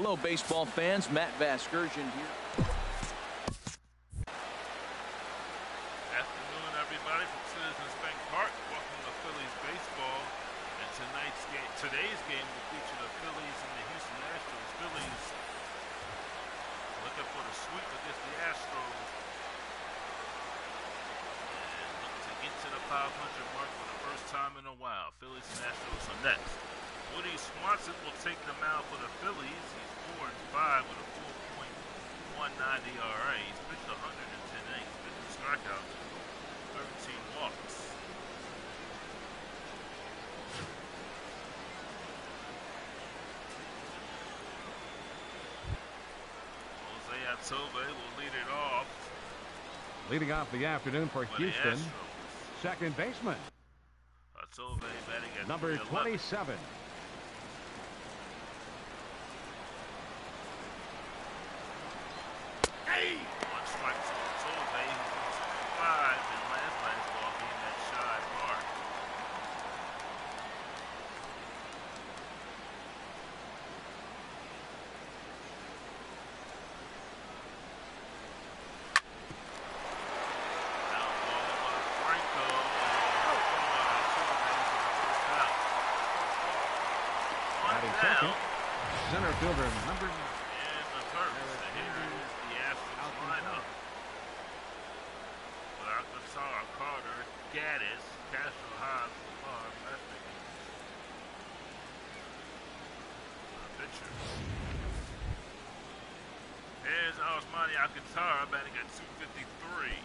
Hello, baseball fans. Matt Vasgersian here. Afternoon, everybody, from Citizens Bank Park. Welcome to Phillies baseball. And today's game will feature the Phillies and the Houston Astros. Phillies looking for the sweep against the Astros. And looking to get to the 500 mark for the first time in a while. Phillies and Astros are next. Woody Swanson will take the mound for the Phillies. He's 4-5 with a 4.19 ERA. He's pitched 110 innings, 50 strikeouts, 13 walks. Jose Altuve will lead it off. Leading off the afternoon for Houston, second baseman. Altuve batting at number 27. One strike to Altuve, who was 5 in last baseball game at Shive Park. Now ball by Franco. Batting second, center fielder number 9. And the first. Here is the Astros lineup. With Alcantara, Carter, Gaddis, Castro, Hobbs, Lamar, Messick. Pitcher. Here's Osmani Alcantara batting at 253.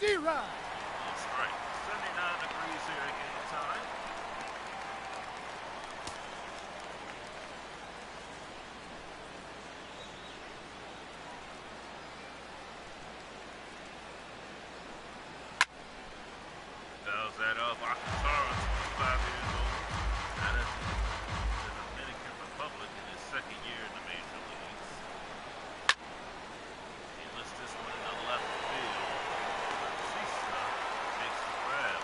D-Rod. That's right. 79 degrees here at game time. Fouls that off. Alcantara, 25 years old, out of the Dominican Republic in his second year in the major leagues. He lists this one in the left field. Makes the grab.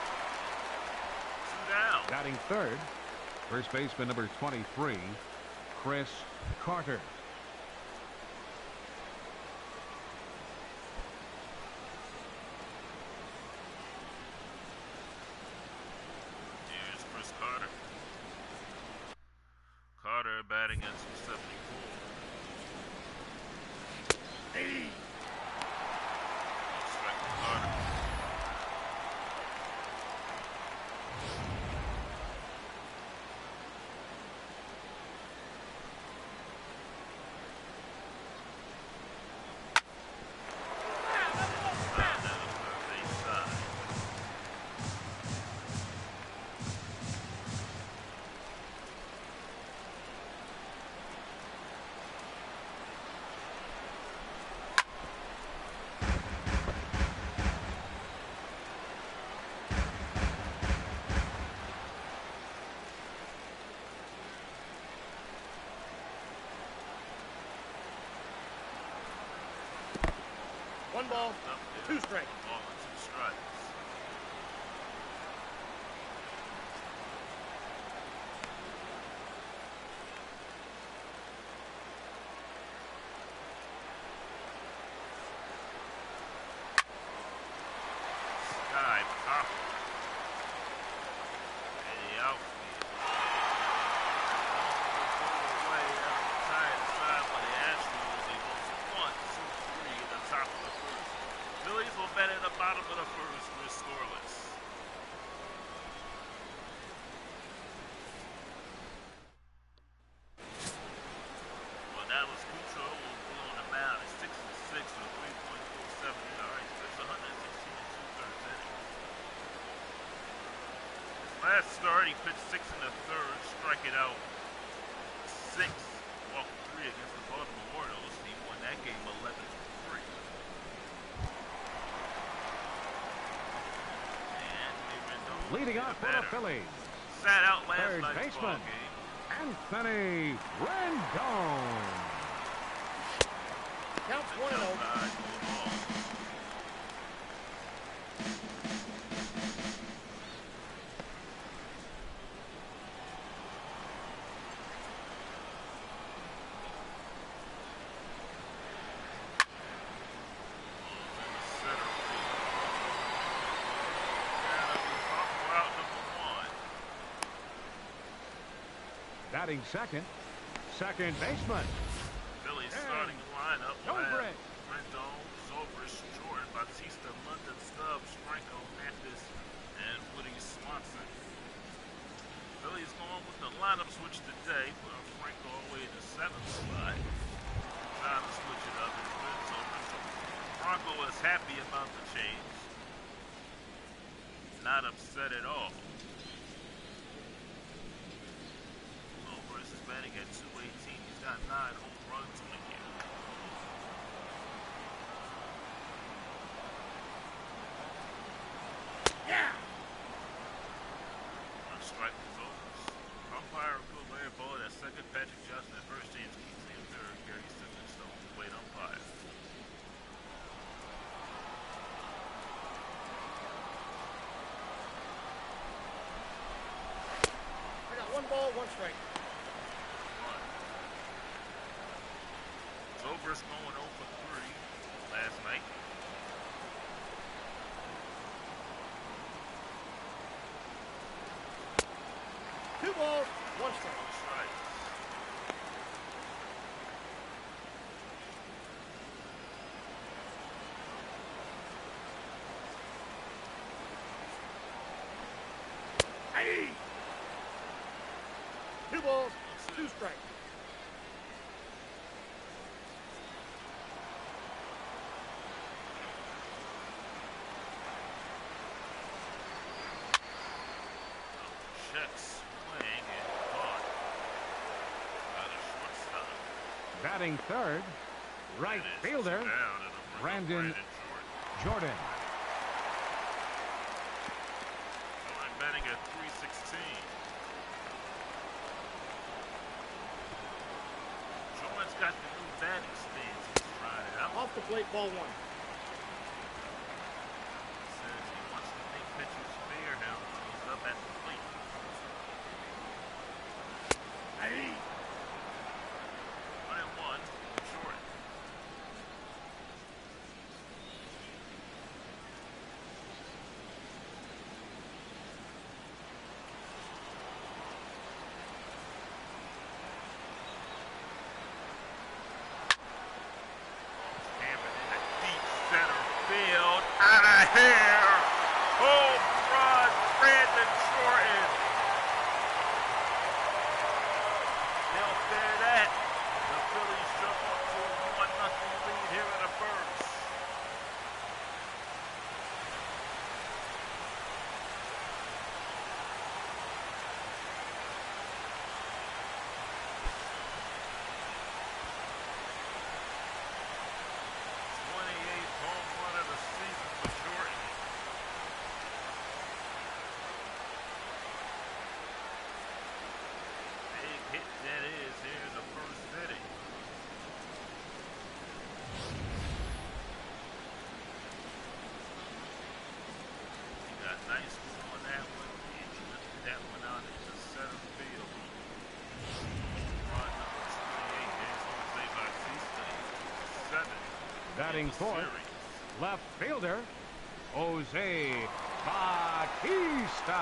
2 down. Batting third, first baseman number 23, Chris Carter. Here's Chris Carter. Carter batting at 274. Strike to Carter. One ball, 2 strikes. 1 ball and 2 strikes. Sky Popper. And the outfield. Away out of the side by the Astros. They go 1, 2, 3 at the top of the first. Phillies will bat at the bottom of the first. We're scoreless. Well, now Escucho will be on the mound at 6-6 with 3.47 ERA. That's 116 2/3 innings. His last start, he pitched 6 1/3, striking out 6, walked 3 against the Baltimore Orioles. He won that game 11-3. Leading off for the Phillies, Sat out last third night's ball baseman game. Anthony Rendon. Counts 1-0. Batting second, second baseman. Phillies starting lineup will Over have it. Rendon, Zobrist, Jordan, Bautista, London, Stubbs, Franco, Mathis, and Woody Swanson. Phillies going with the lineup switch today, putting Franco all the way in the 7th spot. Time to switch it up. It's been so Franco is happy about the change. Not upset at all. Zobrist is batting at 218. He's got 9 home runs on the year. Yeah. On strike with Zobrist. Umpire Bill Larry Ball at second, Patrick Johnson at first, James Keatley at third, Gary Simmons the home plate umpire. I got 1 ball, 1 strike. Zobrist going 0 for 3 last night. Two balls, 1 strike. Strikes. Hey. 2 balls, 2 strikes. Checks swing and caught by the shortstop. Batting third, right That is fielder, down and a Brandon Jordan. Jordan. Jordan batting at 316. Jordan's got the new batting stance. He's trying it out. Off the plate, ball 1. Says he wants to make pitchers fear him when he's up at the plate. Hey. 1-1, Jordan. Hammered in a deep center field. Out of here. Home run, Brandon Jordan. They'll bear that. The Phillies jump up to a 1-0 lead here in the first. Home run of the season for Jordan. Big hit that is here in the first inning. He got nice move on that one. He lifted that one out into center field. Run number 28 is Jose Bautista. 7. Batting fourth, Series. left fielder, Jose Bautista.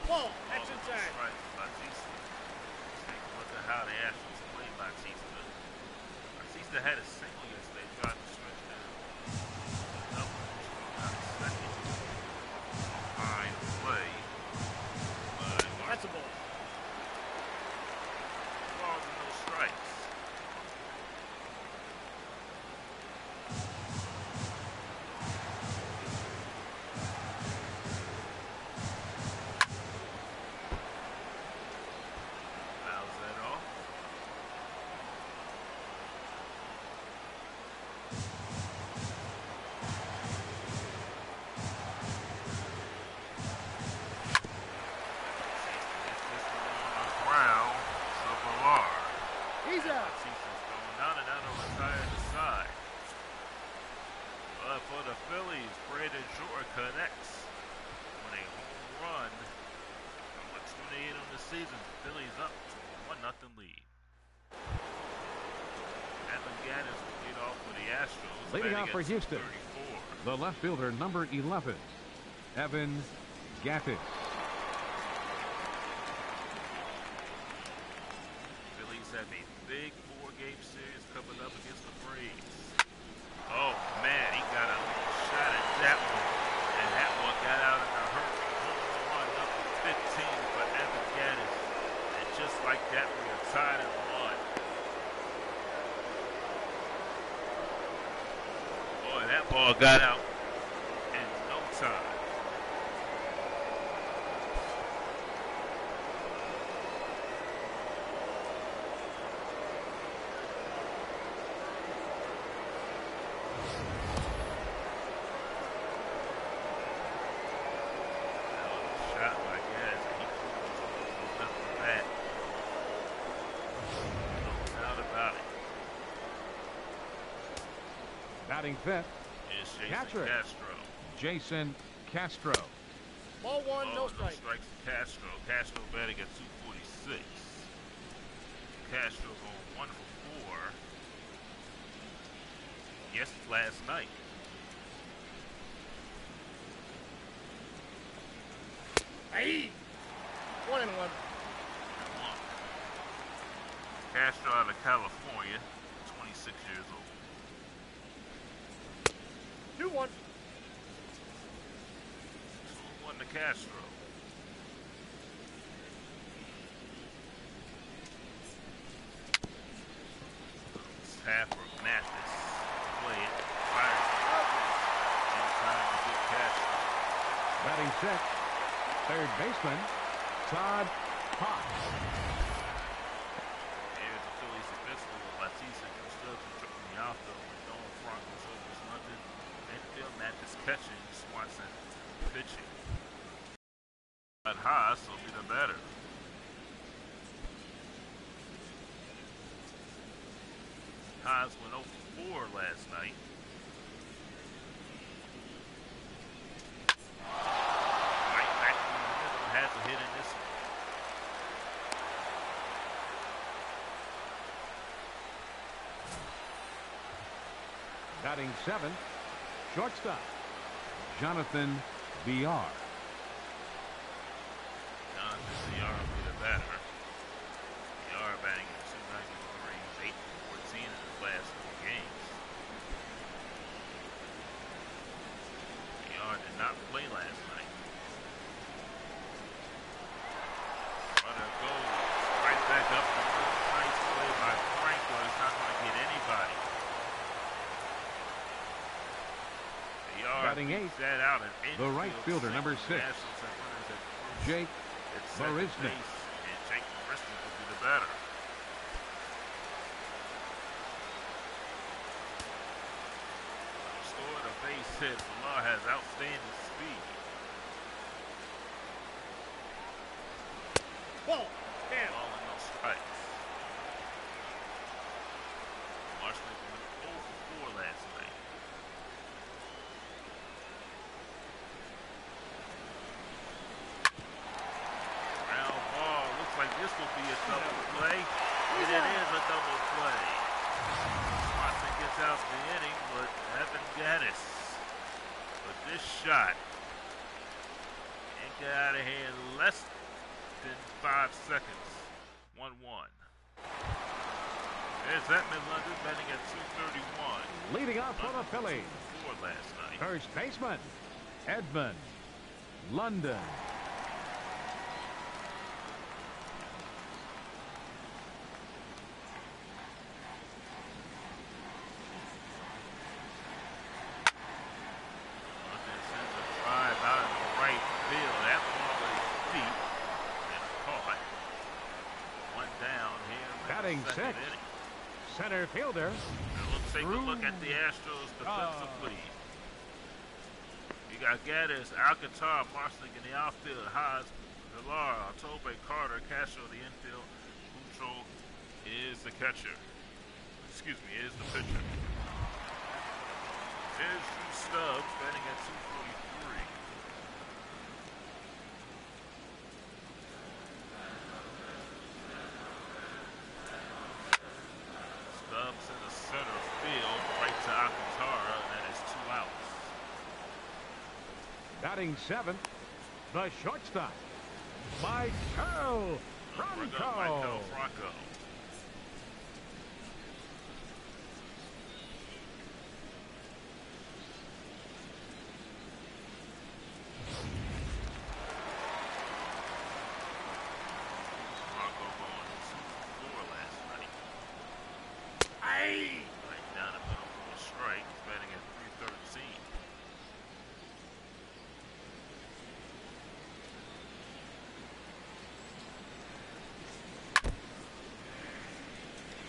Ball, that's inside. Right, Bautista. Take a look at how the Astros played Bautista. Bautista had a single yesterday, tried to stretch down. Double, got a second. Fine play. But That's a ball. balls and no strikes. Fouls that off. Ground, so Villar. He's out. Bautista's going down and down over side to side. But for the Phillies, Brandon Jordan connects on a home run. Number 28 on the season. Phillies up 1-0 lead. Evan Gattis will lead off for the Astros. Leading off for Houston, 34. the left fielder, number 11, Evan Gattis. Phillies have a big 4-game series coming up against the Braves. Oh man, he got a shot at that one, and that one got out in a hurry. Home run number 15 for Evan Gattis, and just like that, we are tied at 1. Boy, that ball got out in no time. Batting fifth, Is Jason catcher, Castro. Jason Castro. Ball one, no strike. No strikes to Castro. Castro batting at 246. Castro's on 1 for 4. Yes, last night. Aye. 1-1. Castro out of California, 26 years old. 2-1. 2-1 to Castro. It's Haffer, Mathis. Play it. Fires it. In time to get Castro. Batting sixth, third baseman, Todd Potts. Here's the Phillies defensively with Batista and Construction tripping the outfield with Nolan Franco, Silvers London. Infield, Mathis catching, Swanson pitching. But Haas will be the better. Haas went 0 for 4 last night. Right back to the middle, has a hit in this one. Batting seventh, shortstop, Jonathan Villar. Jonathan Villar will be the batter. Villar batting at 293, 8 for 14 in his last 4 games. Villar did not play last night. Runner goes right back up to the nice play by Franco. He's not going to get anybody. Villar Batting eighth, that out in the right fielder, number 6, Jake Marisnick. And Jake Marisnick will be the batter. Restored a base hit. Villar has outstanding speed. Ball. Damn. Ball and no strikes. Marisnick went 0 for 4 last night. Ground ball. Looks like this will be a double play. And it is a double play. Swanson gets out the inning, but Evan Gattis with this shot and get out of here in less than 5 seconds. 1-1. There's Edmund London batting at 231. Leading off for the Phillies, 4 last night. first baseman, Edmund London. London sends a drive out in the right field. That ball is deep and caught. 1 down here in Batting the second sixth, inning. center fielder, Now let's take a look at the Astros defensively. You got Gattis, Alcantara, Marsnick in the outfield, Haas, Villar, Altuve, Carter, Castro the infield. Butro is the catcher. Excuse me, is the pitcher. There's Drew Stubbs batting at 243. Batting seventh, the shortstop, Michael Michael Franco. Franco. Franco going 2 for 4 last night. Aye. Right down the middle for a strike. He's batting at 313.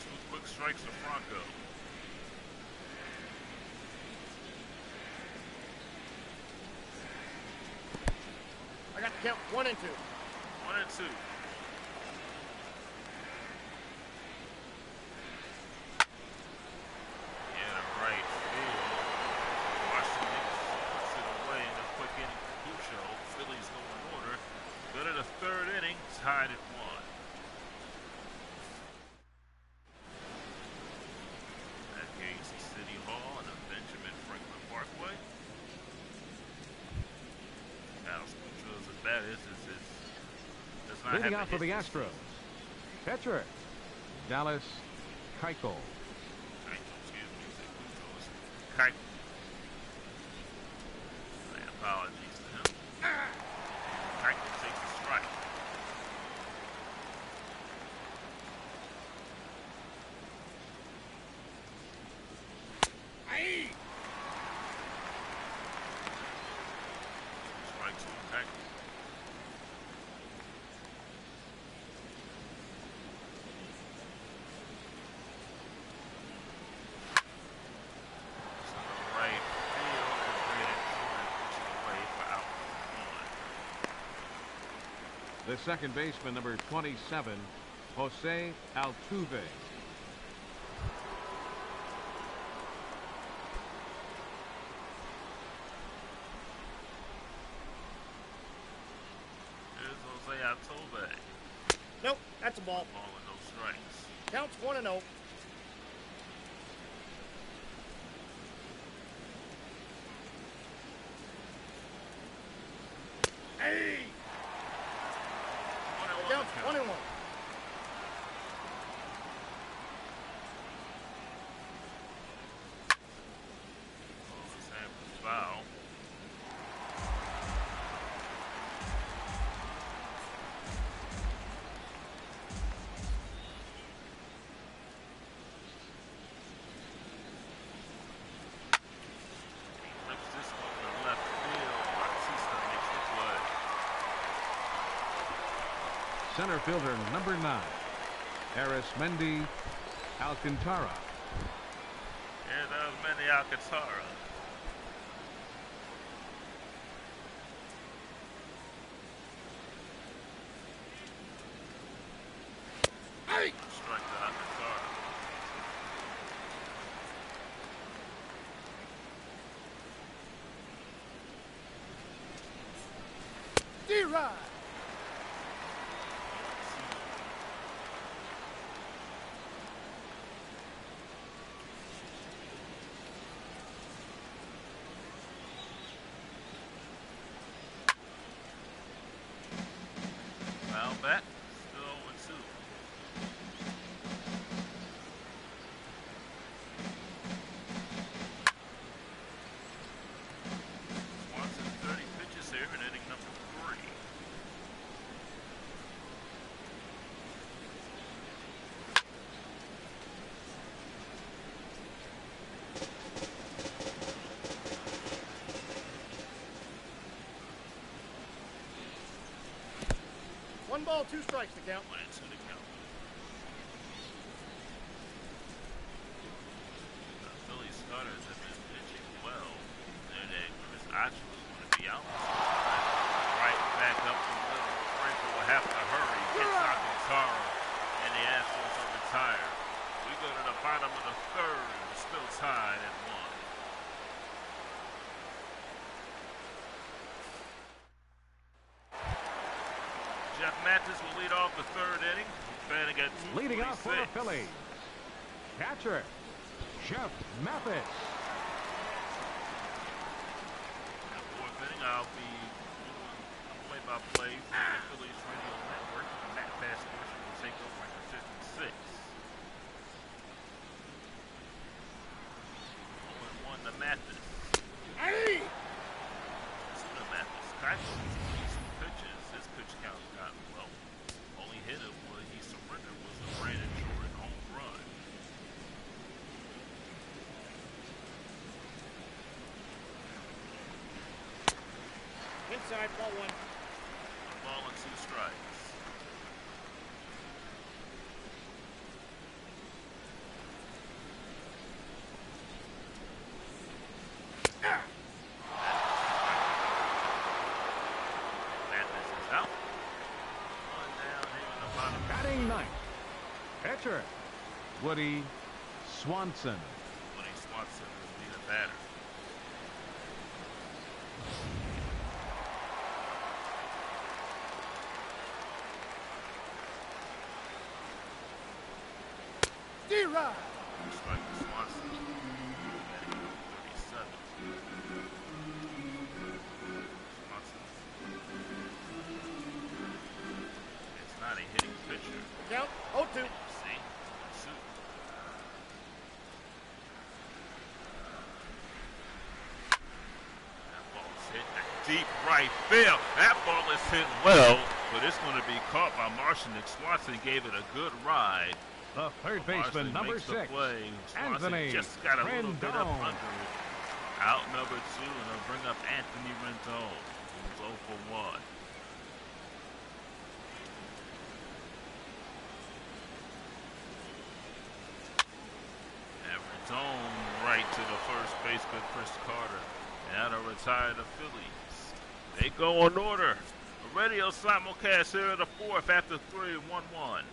Two quick strikes to Franco. I got the count 1 and 2. 1 and 2. Yeah, right field. Washington puts it away in a quick inning for Cucho. Phillies go in order. Go to the third inning, tied at 1. At Casey City Hall and the Benjamin Franklin Parkway. Alex Cucho's at bat does not Leading have off for the hit this Astros, pitcher, Dallas Keuchel. Excuse me, Cucho's Keuchel. My apologies to him. Keuchel takes a strike. Aye. Strike 2 on Keuchel. Right field, and Brandon Jordan puts it away for out 1. The second baseman, number 27, Jose Altuve. Here's Jose Altuve. Nope, that's a ball. Ball with no strikes. Counts 1 and 0. Hey! 1 and 1 Counts the 1 count. and 1. Ball is half foul. He lifts this one to left field. Bautista makes the play. Center fielder, number 9, Arismendi Alcantara. Yeah, that was Manny Alcantara. Aye! Strike to Alcantara. D-Ride! Foul back. Still 0-2. Swanson 30 pitches here in inning number 3. One ball, 2 strikes to count. 1 and 2 to count. The Phillies starters have been pitching well. There that Chris Archer was going to be out. Right back up the middle. Franco will have to hurry. Gets Alcantara, and the Astros are retired. We go to the bottom of the third. Still tied at 1. Jeff Mathis will lead off the third inning. Batting at 246. Leading off for the Phillies, catcher, Jeff Mathis. In the fourth inning, I'll be play for the Phillies Radio Network. Matt Pascal will take over in the 56. 0-1 to Mathis. Hey! To Mathis. Keichel these pitches. His pitch count got low. Only hit of what he surrendered was the Brandon Jordan home run. Inside, ball one. A ball and 2 strikes. Mathis is out. One down here in the bottom. Batting ninth, pitcher Woody Swanson. Woody Swanson will be the batter. D-Rod. Strike to Swanson. Batting number 37. Swanson. It's not a hitting pitcher. Count, 0-2. See? Suit. That ball is hit deep right field. That ball is hit well, but it's going to be caught by Martian. Swanson gave it a good ride. The third baseman, number 6, Anthony just got a little bit up Rendon. under it. Out number 2, and they'll bring up Anthony Rendon, who's 0 for 1. And Rendon right to the first baseman, Chris Carter. And that'll retire the Phillies. They go in order. A radio simulcast here in the 4th after 3, 1-1.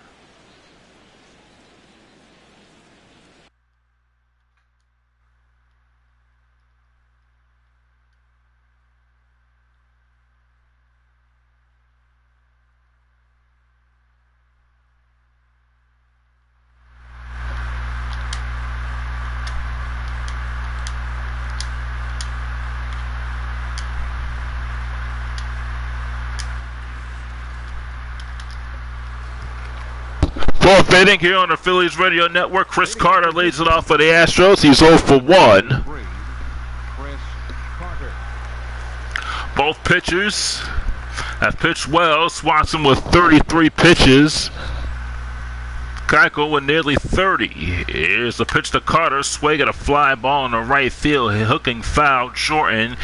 Fourth inning here on the Phillies Radio Network. Chris Carter lays it off for the Astros. He's 0 for 1. Chris Carter. Both pitchers have pitched well. Swanson with 33 pitches. Keuchel with nearly 30. Here's the pitch to Carter. Swing at a fly ball in the right field. Hooking foul. Jordan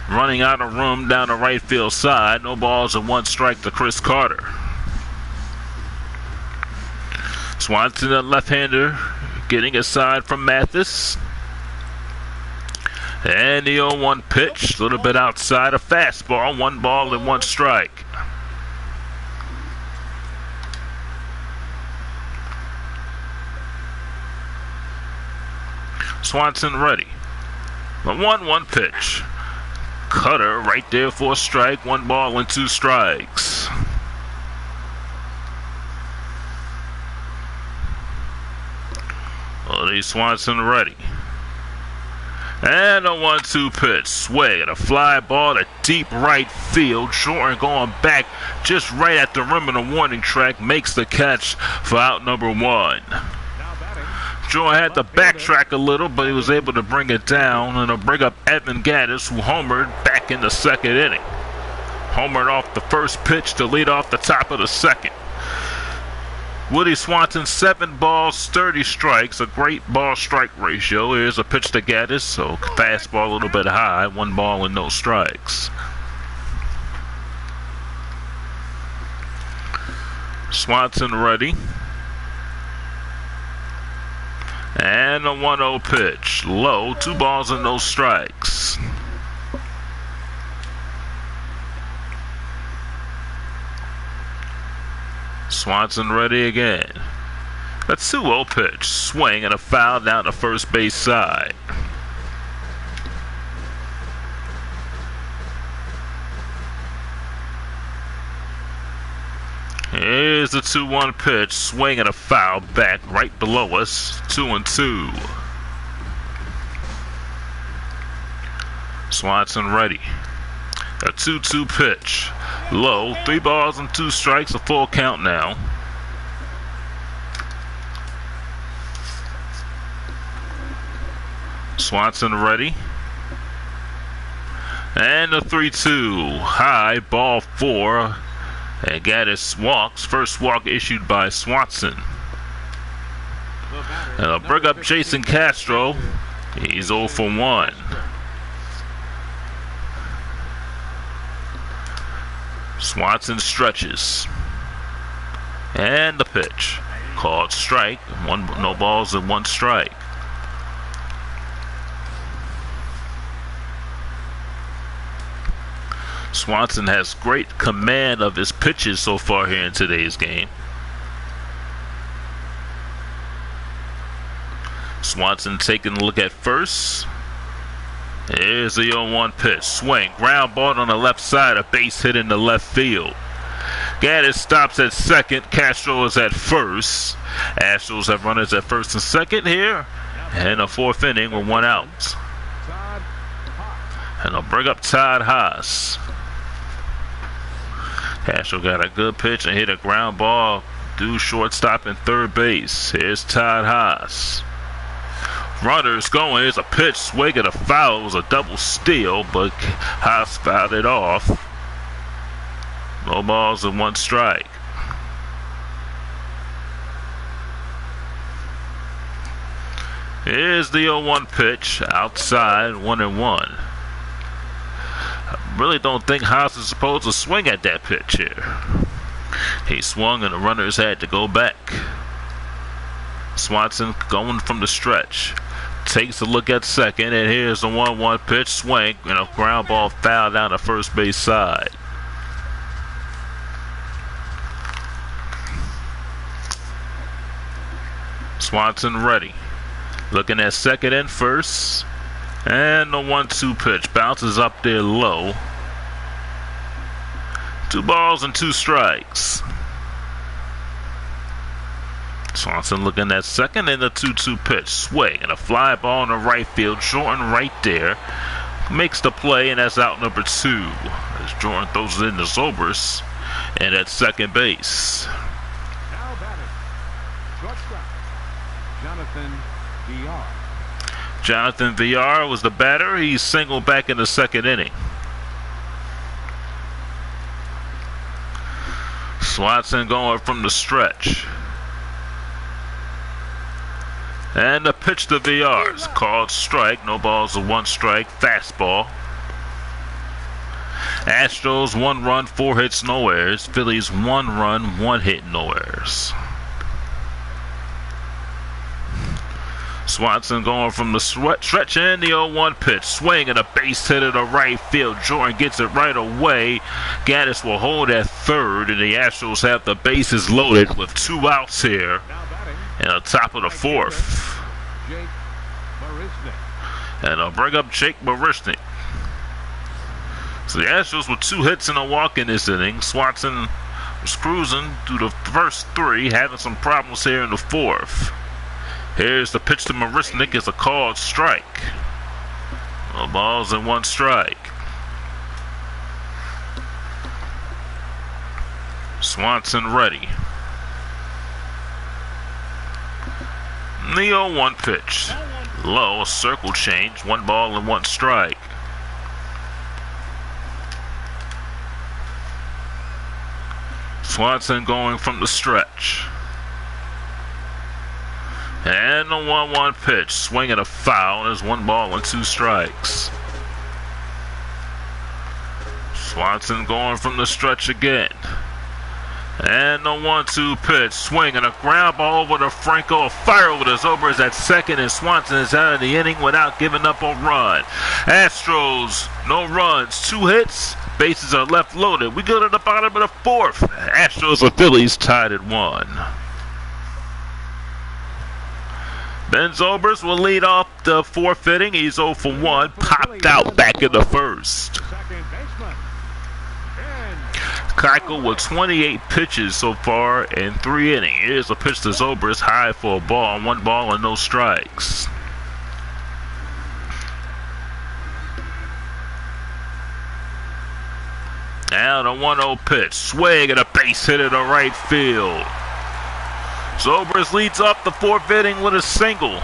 running out of room down the right field side. No balls and 1 strike to Chris Carter. Swanson, a left-hander, getting aside from Mathis. And the 0-1 pitch, a little bit outside, a fastball, 1 ball and 1 strike. Swanson ready. The 1-1 pitch. Cutter right there for a strike, 1 ball and 2 strikes. Woody Swanson ready. And a 1-2 pitch. Swing at a fly ball to deep right field. Jordan going back just right at the rim of the warning track. Makes the catch for out number 1. Jordan had to backtrack a little, but he was able to bring it down. And it'll bring up Evan Gattis, who homered back in the 2nd inning. Homered off the first pitch to lead off the top of the 2nd. Woody Swanson, 7 balls, 30 strikes, a great ball-strike ratio. Here's a pitch to Gattis, so fastball a little bit high, 1 ball and no strikes. Swanson ready. And a 1-0 pitch, low, 2 balls and no strikes. Swanson ready again. A 2-0 pitch. Swing and a foul down the first base side. Here's the 2-1 pitch. Swing and a foul back right below us. 2-2. Swanson ready. A 2-2 pitch. Low. 3 balls and 2 strikes. A full count now. Swanson ready. And the 3-2. High. Ball 4. And Gaddis walks. First walk issued by Swanson. And they'll bring up Jason Castro. He's 0 for 1. Swanson stretches. And the pitch. Called strike. No balls and 1 strike. Swanson has great command of his pitches so far here in today's game. Swanson taking a look at first. Here's the 0-1 pitch. Swing. Ground ball on the left side. A base hit in the left field. Gaddis stops at second. Castro is at first. Astros have runners at first and second here. And a 4th inning with 1 out. And they'll bring up Todd Haas. Castro got a good pitch and hit a ground ball. Do shortstop and third base. Here's Todd Haas. Runners going. Here's a pitch. Swing and a foul. It was a double steal, but Haas fouled it off. No balls and 1 strike. Here's the 0-1 pitch. Outside, 1-1. I really don't think Haas is supposed to swing at that pitch here. He swung and the runners had to go back. Swanson going from the stretch. Takes a look at second, and here's the 1-1 pitch. Swing and a ground ball foul down the first base side. Swanson ready. Looking at second and first. And the 1-2 pitch bounces up there low. 2 balls and 2 strikes. Swanson looking at second, and the 2-2 pitch. Swing and a fly ball in the right field. Jordan right there makes the play, and that's out number 2. As Jordan throws it into Zobrist and at second base. Now batting, shortstop, Jonathan VR. Jonathan VR was the batter. He's singled back in the second inning. Swanson going from the stretch. And the pitch to VR is called strike. No balls and 1 strike. Fastball. Astros 1 run, 4 hits, no errors. Phillies 1 run, 1 hit, no errors. Swanson going from the stretch and the 0-1 pitch. Swing and a base hit to the right field. Jordan gets it right away. Gaddis will hold at third, and the Astros have the bases loaded with 2 outs here. And on top of the 4th. And I'll bring up Jake Marishnik. So the Astros with 2 hits and a walk in this inning. Swanson was cruising through the first 3, having some problems here in the 4th. Here's the pitch to Marishnik. It's a called strike. No balls and 1 strike. Swanson ready. The 0-1 pitch. Low, a circle change. 1 ball and 1 strike. Swanson going from the stretch. And the 1-1 pitch. Swing and a foul. There's 1 ball and 2 strikes. Swanson going from the stretch again. And the 1-2 pitch. Swing and a ground ball over to Franco. A fire over to Zobrist at second, and Swanson is out of the inning without giving up a run. Astros, no runs, 2 hits. Bases are left loaded. We go to the bottom of the 4th. Astros and Phillies tied at 1. Ben Zobrist will lead off the 4th inning. He's 0 for 1. Popped out back in the 1st. Keuchel with 28 pitches so far in 3 innings. Here's a pitch to Zobrist, high for a ball, 1 ball and no strikes. Now the 1-0 pitch. Swing and a base hit to right field. Zobrist leads up the 4th inning with a single.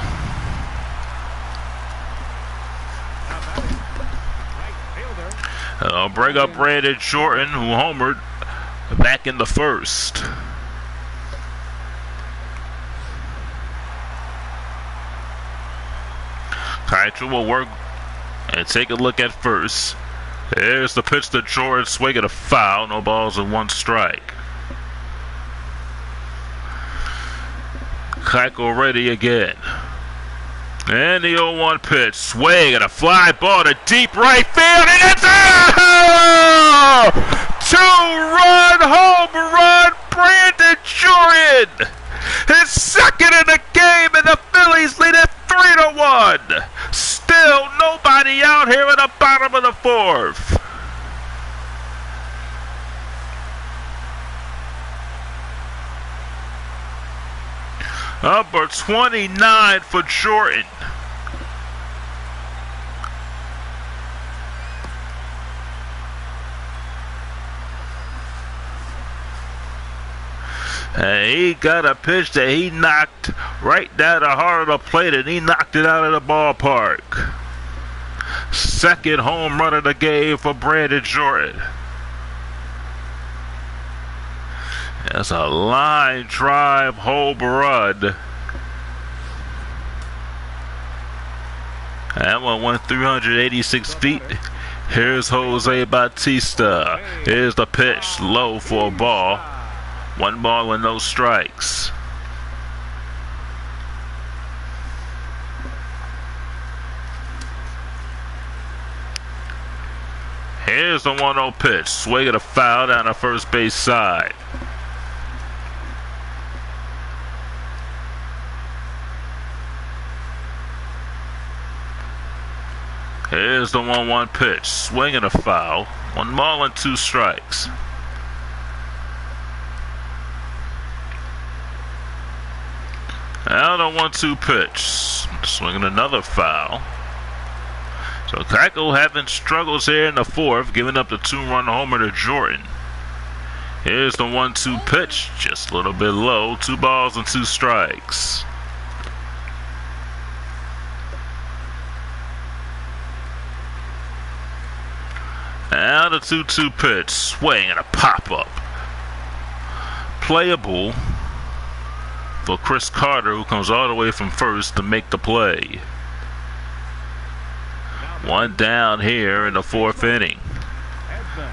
I'll bring up Brandon Jordan, who homered back in the 1st. Keitel will work and take a look at first. There's the pitch to Jordan, swing and a foul. No balls and 1 strike. Keuchel ready again. And the 0-1 pitch, swing and a fly ball to deep right field, and it's a 2-run home run, Brandon Jordan. His 2nd in the game, and the Phillies lead it 3-1. Still nobody out here in the bottom of the 4th. Number 29 for Jordan. And he got a pitch that he knocked right down the heart of the plate, and he knocked it out of the ballpark. 2nd home run of the game for Brandon Jordan. That's a line drive home run. That one went 386 feet. Here's Jose Bautista. Here's the pitch, low for a ball. 1 ball and no strikes. Here's the 1-0 pitch. Swing and a foul down the first base side. Here's the 1-1 pitch. Swing and a foul. 1 ball and 2 strikes. Now the 1-2 pitch. Swinging another foul. So Keuchel having struggles here in the 4th, giving up the 2-run homer to Jordan. Here's the 1-2 pitch. Just a little bit low. 2 balls and 2 strikes. Now the 2-2 pitch. Swing and a pop-up. Playable for Chris Carter, who comes all the way from first to make the play. 1 down here in the 4th inning.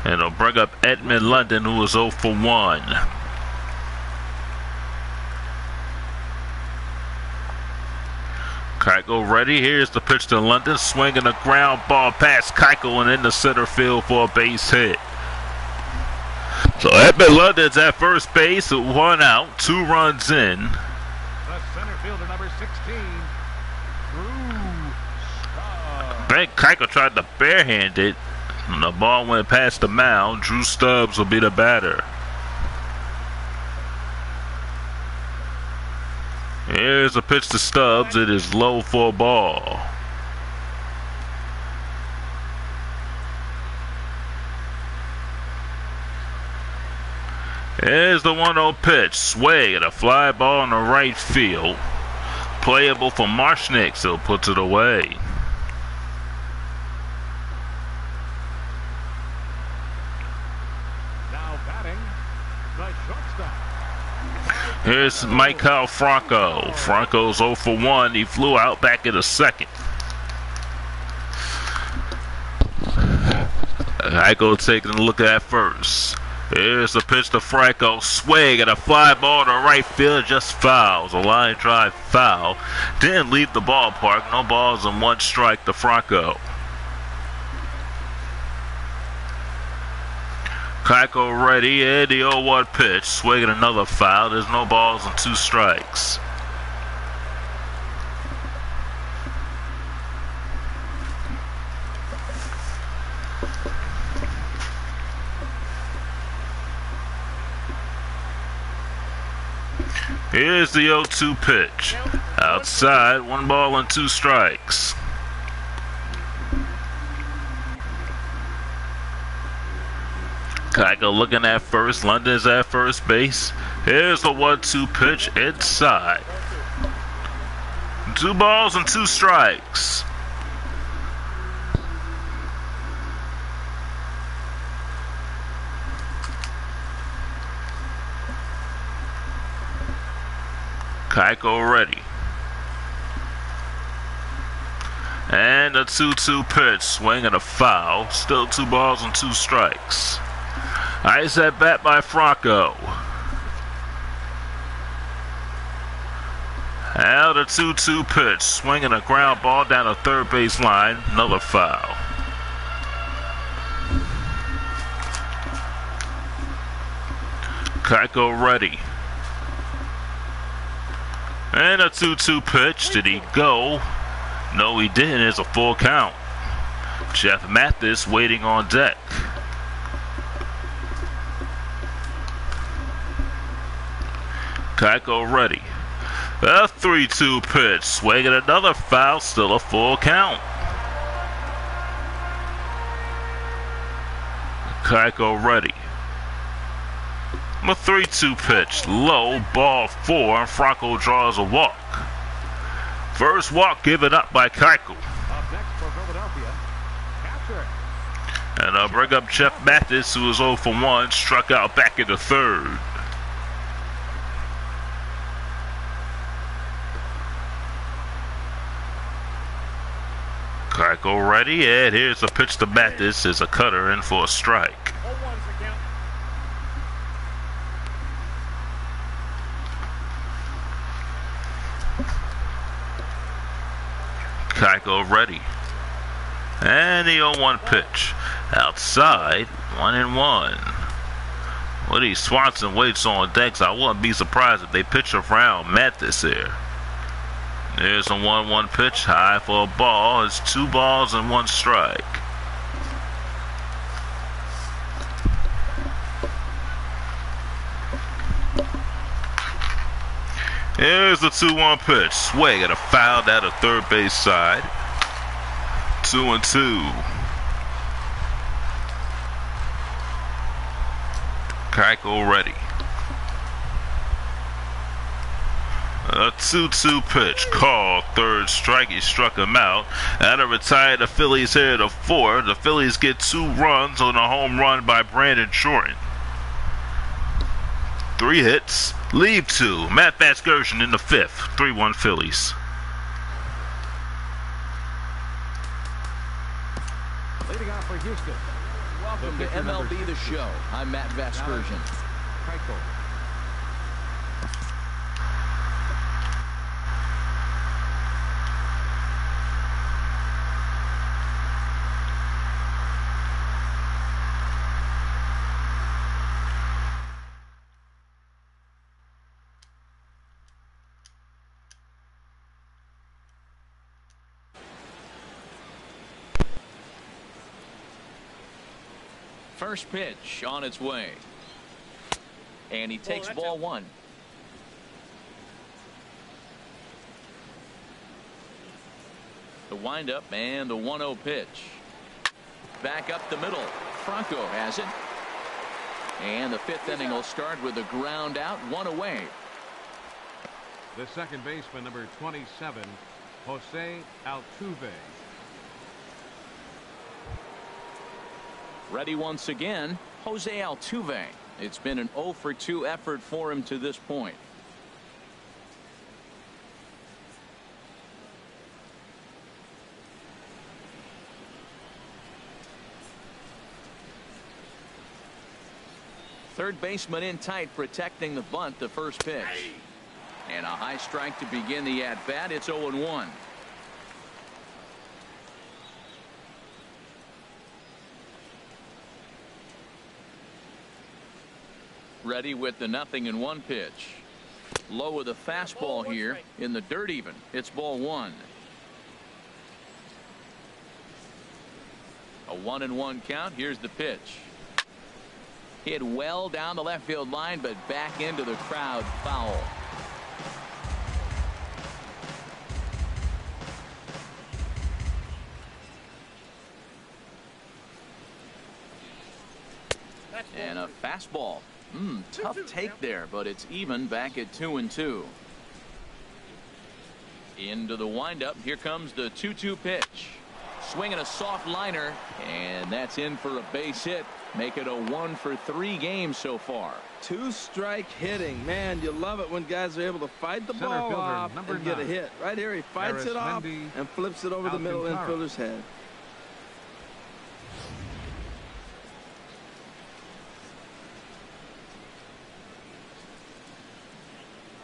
And it'll bring up Edmund London, who is 0 for 1. Keuchel ready. Here's the pitch to London. Swinging a ground ball past Keuchel and into center field for a base hit. So Edmund London's at first base with 1 out, 2 runs in. The center fielder, number 16, Ben Keuchel tried to barehand it, and the ball went past the mound. Drew Stubbs will be the batter. Here's a pitch to Stubbs. It is low for a ball. Here's the 1-0 pitch. Swing and a fly ball in the right field. Playable for Marshnick, so puts it away. now batting, the shortstop. Here's Michael Franco. Franco's 0 for 1. He flew out back in the 2nd. Keuchel taking a look at first. Here's the pitch to Franco. Swing and a fly ball to right field. Just fouls. A line drive foul. Didn't leave the ballpark. No balls and 1 strike to Franco. Keuchel ready. And the 0-1 pitch. Swinging another foul. There's no balls and 2 strikes. Here's the 0-2 pitch. Outside, 1 ball and 2 strikes. Keiko looking at first. London's at first base. Here's the 1-2 pitch inside. 2 balls and 2 strikes. Keiko ready. And a 2-2 pitch. Swing and a foul. Still 2 balls and 2 strikes. Nice at bat by Franco. Now the 2-2 pitch. Swinging a ground ball down the third base line. Another foul. Keiko ready. And a 2-2 pitch. Did he go? No, he didn't. It's a full count. Jeff Mathis waiting on deck. Keiko ready. A 3-2 pitch. Swinging another foul. Still a full count. Keiko ready. A 3-2 pitch. Low. Ball 4. And Franco draws a walk. First walk given up by Keiko. Up next for Philadelphia, catcher. And I'll bring up Jeff Mathis, who was 0 for 1. Struck out back in the third. Keiko ready, and here's the pitch to Mathis. Is a cutter in for a strike. Keiko ready. And the 0-1 pitch. Outside, 1-1. Woody Swanson waits on decks. I wouldn't be surprised if they pitch around Mathis here. There's a 1-1 pitch. High for a ball. It's 2 balls and 1 strike. Here's the 2-1 pitch. Swing and a foul down the third base side. 2-2. Keiko ready. A 2-2 pitch. Called. Third strike. He struck him out. That'll retire the Phillies here to 4. The Phillies get 2 runs on a home run by Brandon Shorten. 3 hits. Leave 2. Matt Vasgersian in the 5th. 3-1 Phillies. Leading off for Houston. Welcome to MLB The Show. I'm Matt Vasgersian. Keiko. First pitch on its way. And he takes ball 1. The windup and the 1-0 pitch. Back up the middle. Franco has it. And the 5th inning will start with a ground out, 1 away. The second baseman, number 27, Jose Altuve. Ready once again, Jose Altuve. It's been an 0 for 2 effort for him to this point. Third baseman in tight, protecting the bunt, the first pitch. And a high strike to begin the at-bat. It's 0-1. Ready with the 0-1 pitch. Low with a fastball here in the dirt even. It's ball 1. A 1-1 count. Here's the pitch. Hit well down the left field line, but back into the crowd. Foul. And a fastball. Tough take there, but it's even back at 2-2. Into the windup. Here comes the 2-2 pitch. Swinging a soft liner, and that's in for a base hit. Make it a 1-for-3 game so far. Two-strike hitting. Man, you love it when guys are able to fight the ball off and get a hit. Right here, he fights it off and flips it over the middle infielder's head.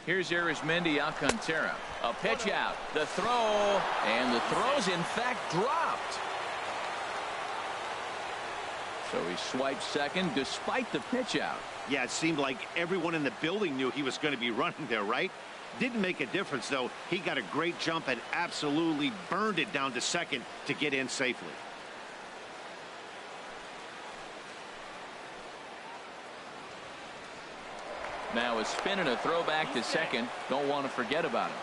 Here's Arizmendi Alcantara. A pitch out. The throw. And the throw's in fact dropped. So he swipes second despite the pitch out. Yeah, it seemed like everyone in the building knew he was going to be running there, right? Didn't make a difference, though. He got a great jump and absolutely burned it down to second to get in safely. Now a spin and a throw back to second. Don't want to forget about him.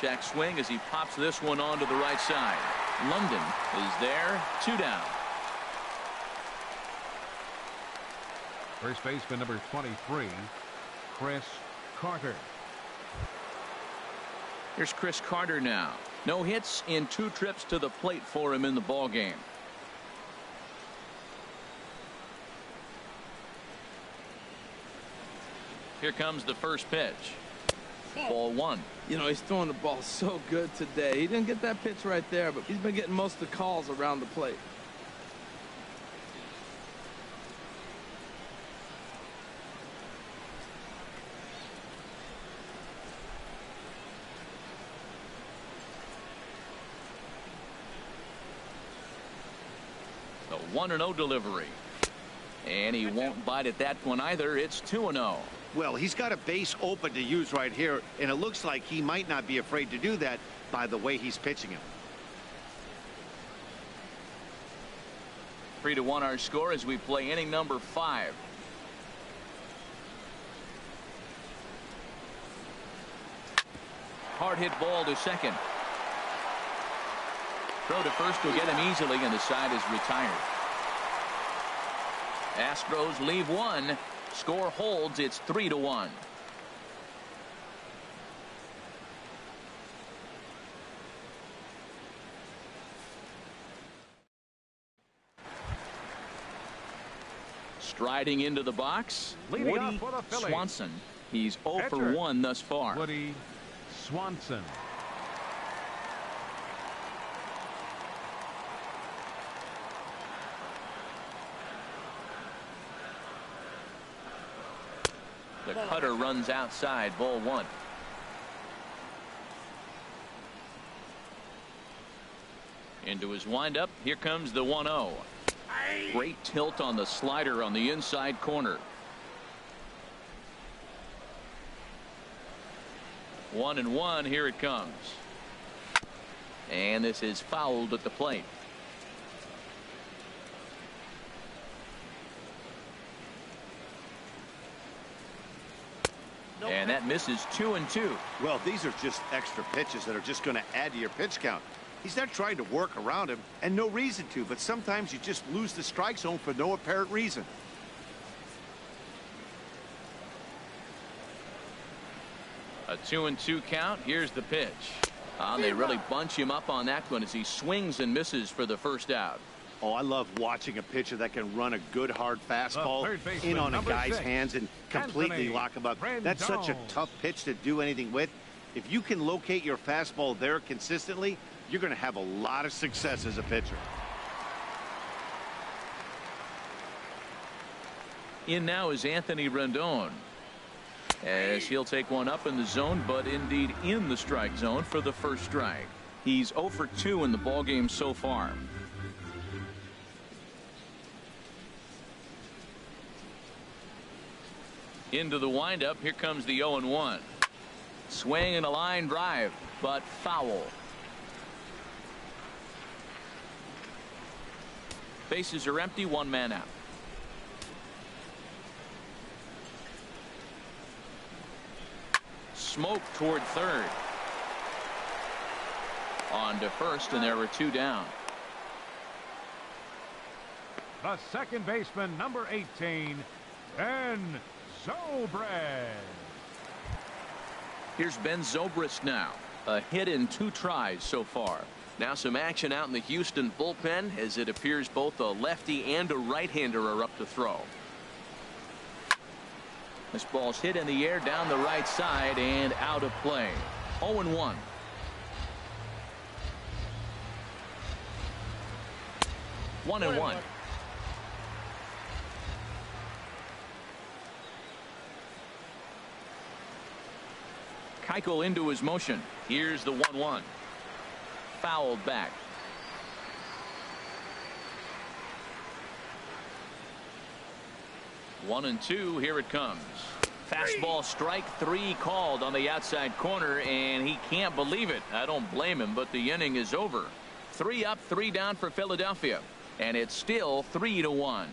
Check swing as he pops this one onto the right side. London is there. 2 down. First baseman number 23, Chris Carter. Here's Chris Carter now. No hits in 2 trips to the plate for him in the ball game. Here comes the first pitch. Ball 1. You know, he's throwing the ball so good today. He didn't get that pitch right there, but he's been getting most of the calls around the plate. The 1-0 delivery. And he won't bite at that one either. It's 2-0. Well, he's got a base open to use right here, and it looks like he might not be afraid to do that by the way he's pitching him. 3-1 our score as we play inning number 5. Hard hit ball to second. Throw to first will get him easily, and the side is retired. Astros leave 1. Score holds. It's 3-1. Striding into the box, Woody Swanson. He's 0 for 1 thus far. Woody Swanson. The cutter runs outside. Ball 1. Into his windup. Here comes the 1-0. Great tilt on the slider on the inside corner. 1-1. Here it comes. And this is fouled at the plate. And that misses 2-2. Well, these are just extra pitches that are just going to add to your pitch count. He's not trying to work around him, and no reason to, but sometimes you just lose the strike zone for no apparent reason. A 2-2 count. Here's the pitch. They really bunch him up on that one as he swings and misses for the first out. Oh, I love watching a pitcher that can run a good hard fastball in on a guy's hands and completely lock him up. That's such a tough pitch to do anything with. If you can locate your fastball there consistently, you're going to have a lot of success as a pitcher. In now is Anthony Rendon, as he'll take one up in the zone, but indeed in the strike zone for the first strike. He's 0 for 2 in the ballgame so far. Into the windup. Here comes the 0-1. Swing and a line drive, but foul. Bases are empty. 1 man out. Smoke toward third. On to first, and there were 2 down. The second baseman, number 18, Ben Zobrist. Here's Ben Zobrist now. A hit in 2 tries so far. Now some action out in the Houston bullpen, as it appears both a lefty and a right-hander are up to throw. This ball's hit in the air down the right side and out of play. 0-1. One and one. Keuchel into his motion. Here's the 1-1. Fouled back. One and two. Here it comes. Fastball strike 3 called on the outside corner, and he can't believe it. I don't blame him, but the inning is over. 3 up, 3 down for Philadelphia, and it's still 3-1.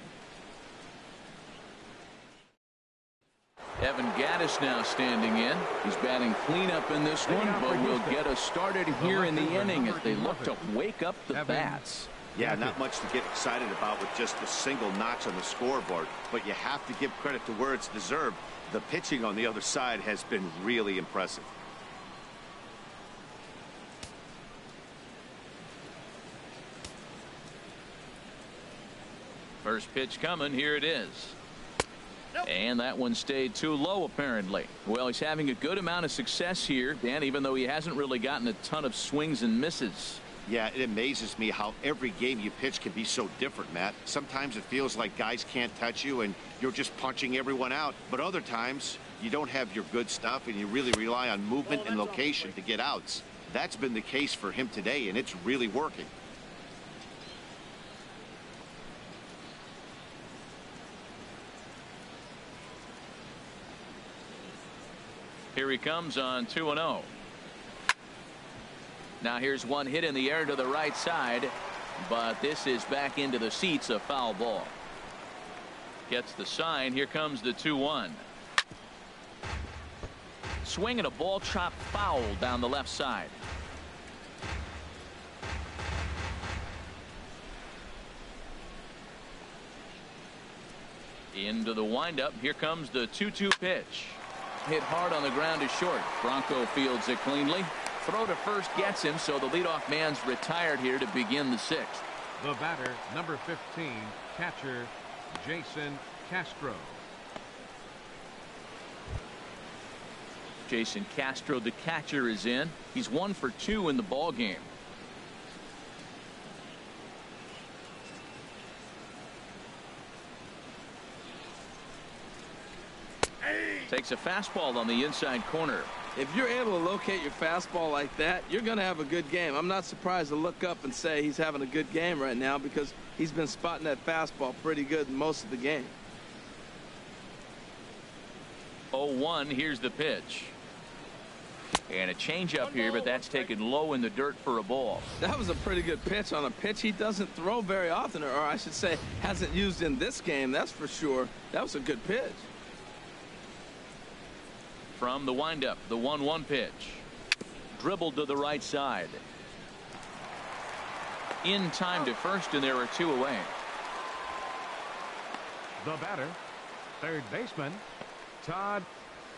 Evan Gattis now standing in. He's batting cleanup in this one, but will get us started here in the inning as they look to wake up the bats. Yeah, not much to get excited about with just a single notch on the scoreboard, but you have to give credit to where it's deserved. The pitching on the other side has been really impressive. First pitch coming. Here it is. And that one stayed too low, apparently. Well, he's having a good amount of success here, Dan, even though he hasn't really gotten a ton of swings and misses. Yeah, it amazes me how every game you pitch can be so different, Matt. Sometimes it feels like guys can't touch you and you're just punching everyone out. But other times you don't have your good stuff and you really rely on movement and location to get outs. That's been the case for him today, and it's really working. Here he comes on 2-0. Now here's one hit in the air to the right side, but this is back into the seats, a foul ball. Gets the sign. Here comes the 2-1. Swing and a ball chopped foul down the left side. Into the windup. Here comes the 2-2 pitch. Hit hard on the ground to short. Bronco fields it cleanly. Throw to first gets him, so the leadoff man's retired here to begin the 6th. The batter, number 15, catcher Jason Castro. Jason Castro, the catcher, is in. He's 1 for 2 in the ball game. Takes a fastball on the inside corner. If you're able to locate your fastball like that, you're going to have a good game. I'm not surprised to look up and say he's having a good game right now because he's been spotting that fastball pretty good most of the game. 0-1. Here's the pitch. And a changeup here, but that's taken low in the dirt for a ball. That was a pretty good pitch on a pitch he doesn't throw very often, or I should say hasn't used in this game, that's for sure. That was a good pitch. From the windup, the 1-1 pitch. Dribbled to the right side. In time to first, and there are 2 away. The batter, third baseman, Todd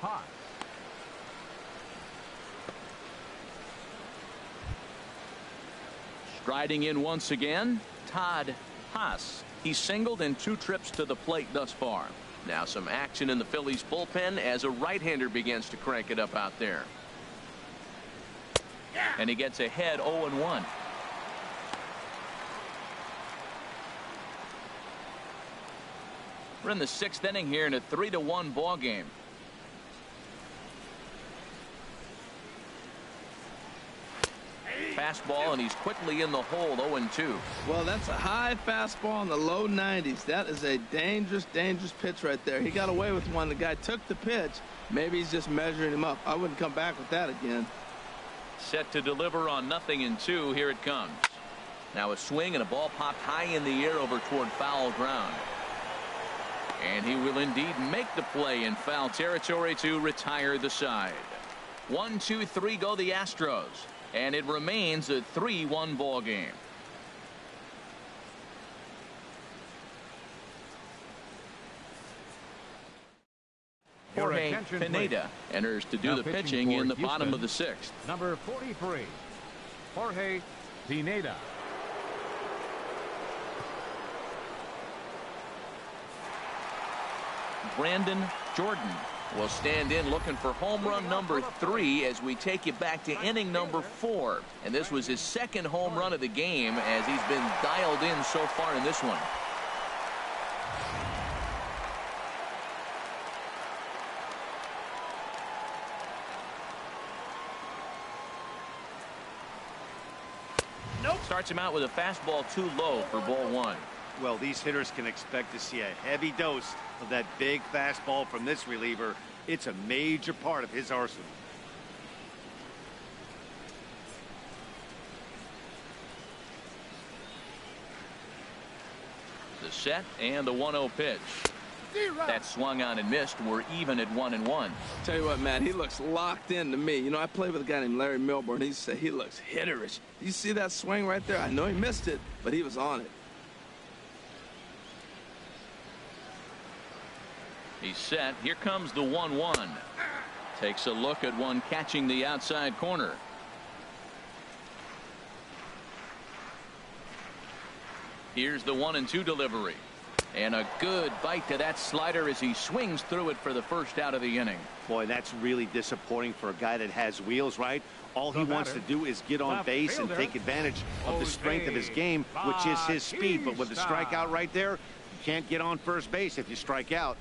Haas. Striding in once again, Todd Haas. He's singled in 2 trips to the plate thus far. Now some action in the Phillies bullpen as a right-hander begins to crank it up out there. And he gets ahead 0-1. We're in the 6th inning here in a 3-1 ball game. Fastball, and he's quickly in the hole. 0-2. Well, that's a high fastball in the low 90s. That is a dangerous pitch right there. He got away with one. The guy took the pitch. Maybe he's just measuring him up. I wouldn't come back with that again. Set to deliver on 0-2. Here it comes. Now a swing and a ball popped high in the air over toward foul ground. And he will indeed make the play in foul territory to retire the side. 1, 2, 3 go the Astros. And it remains a 3-1 ball game. Jorge Pineda enters to do the pitching in the bottom of the 6th. Number 43, Jorge Pineda. Brandon Jordan will stand in looking for home run number 3 as we take you back to inning number 4. And this was his 2nd home run of the game as he's been dialed in so far in this one. Starts him out with a fastball too low for ball 1. Well, these hitters can expect to see a heavy dose of that big fastball from this reliever. It's a major part of his arsenal. The set and the 1-0 pitch. That swung on and missed. We're even at 1-1. Tell you what, Matt, he looks locked in to me. You know, I played with a guy named Larry Milburn. He said he looks hitterish. You see that swing right there? I know he missed it, but he was on it. He's set. Here comes the 1-1. Takes a look at one catching the outside corner. Here's the 1-2 delivery. And a good bite to that slider as he swings through it for the first out of the inning. Boy, that's really disappointing for a guy that has wheels, right? All he wants to do is get on base and take advantage of the strength of his game, which is his speed. But with the strikeout right there, you can't get on first base if you strike out.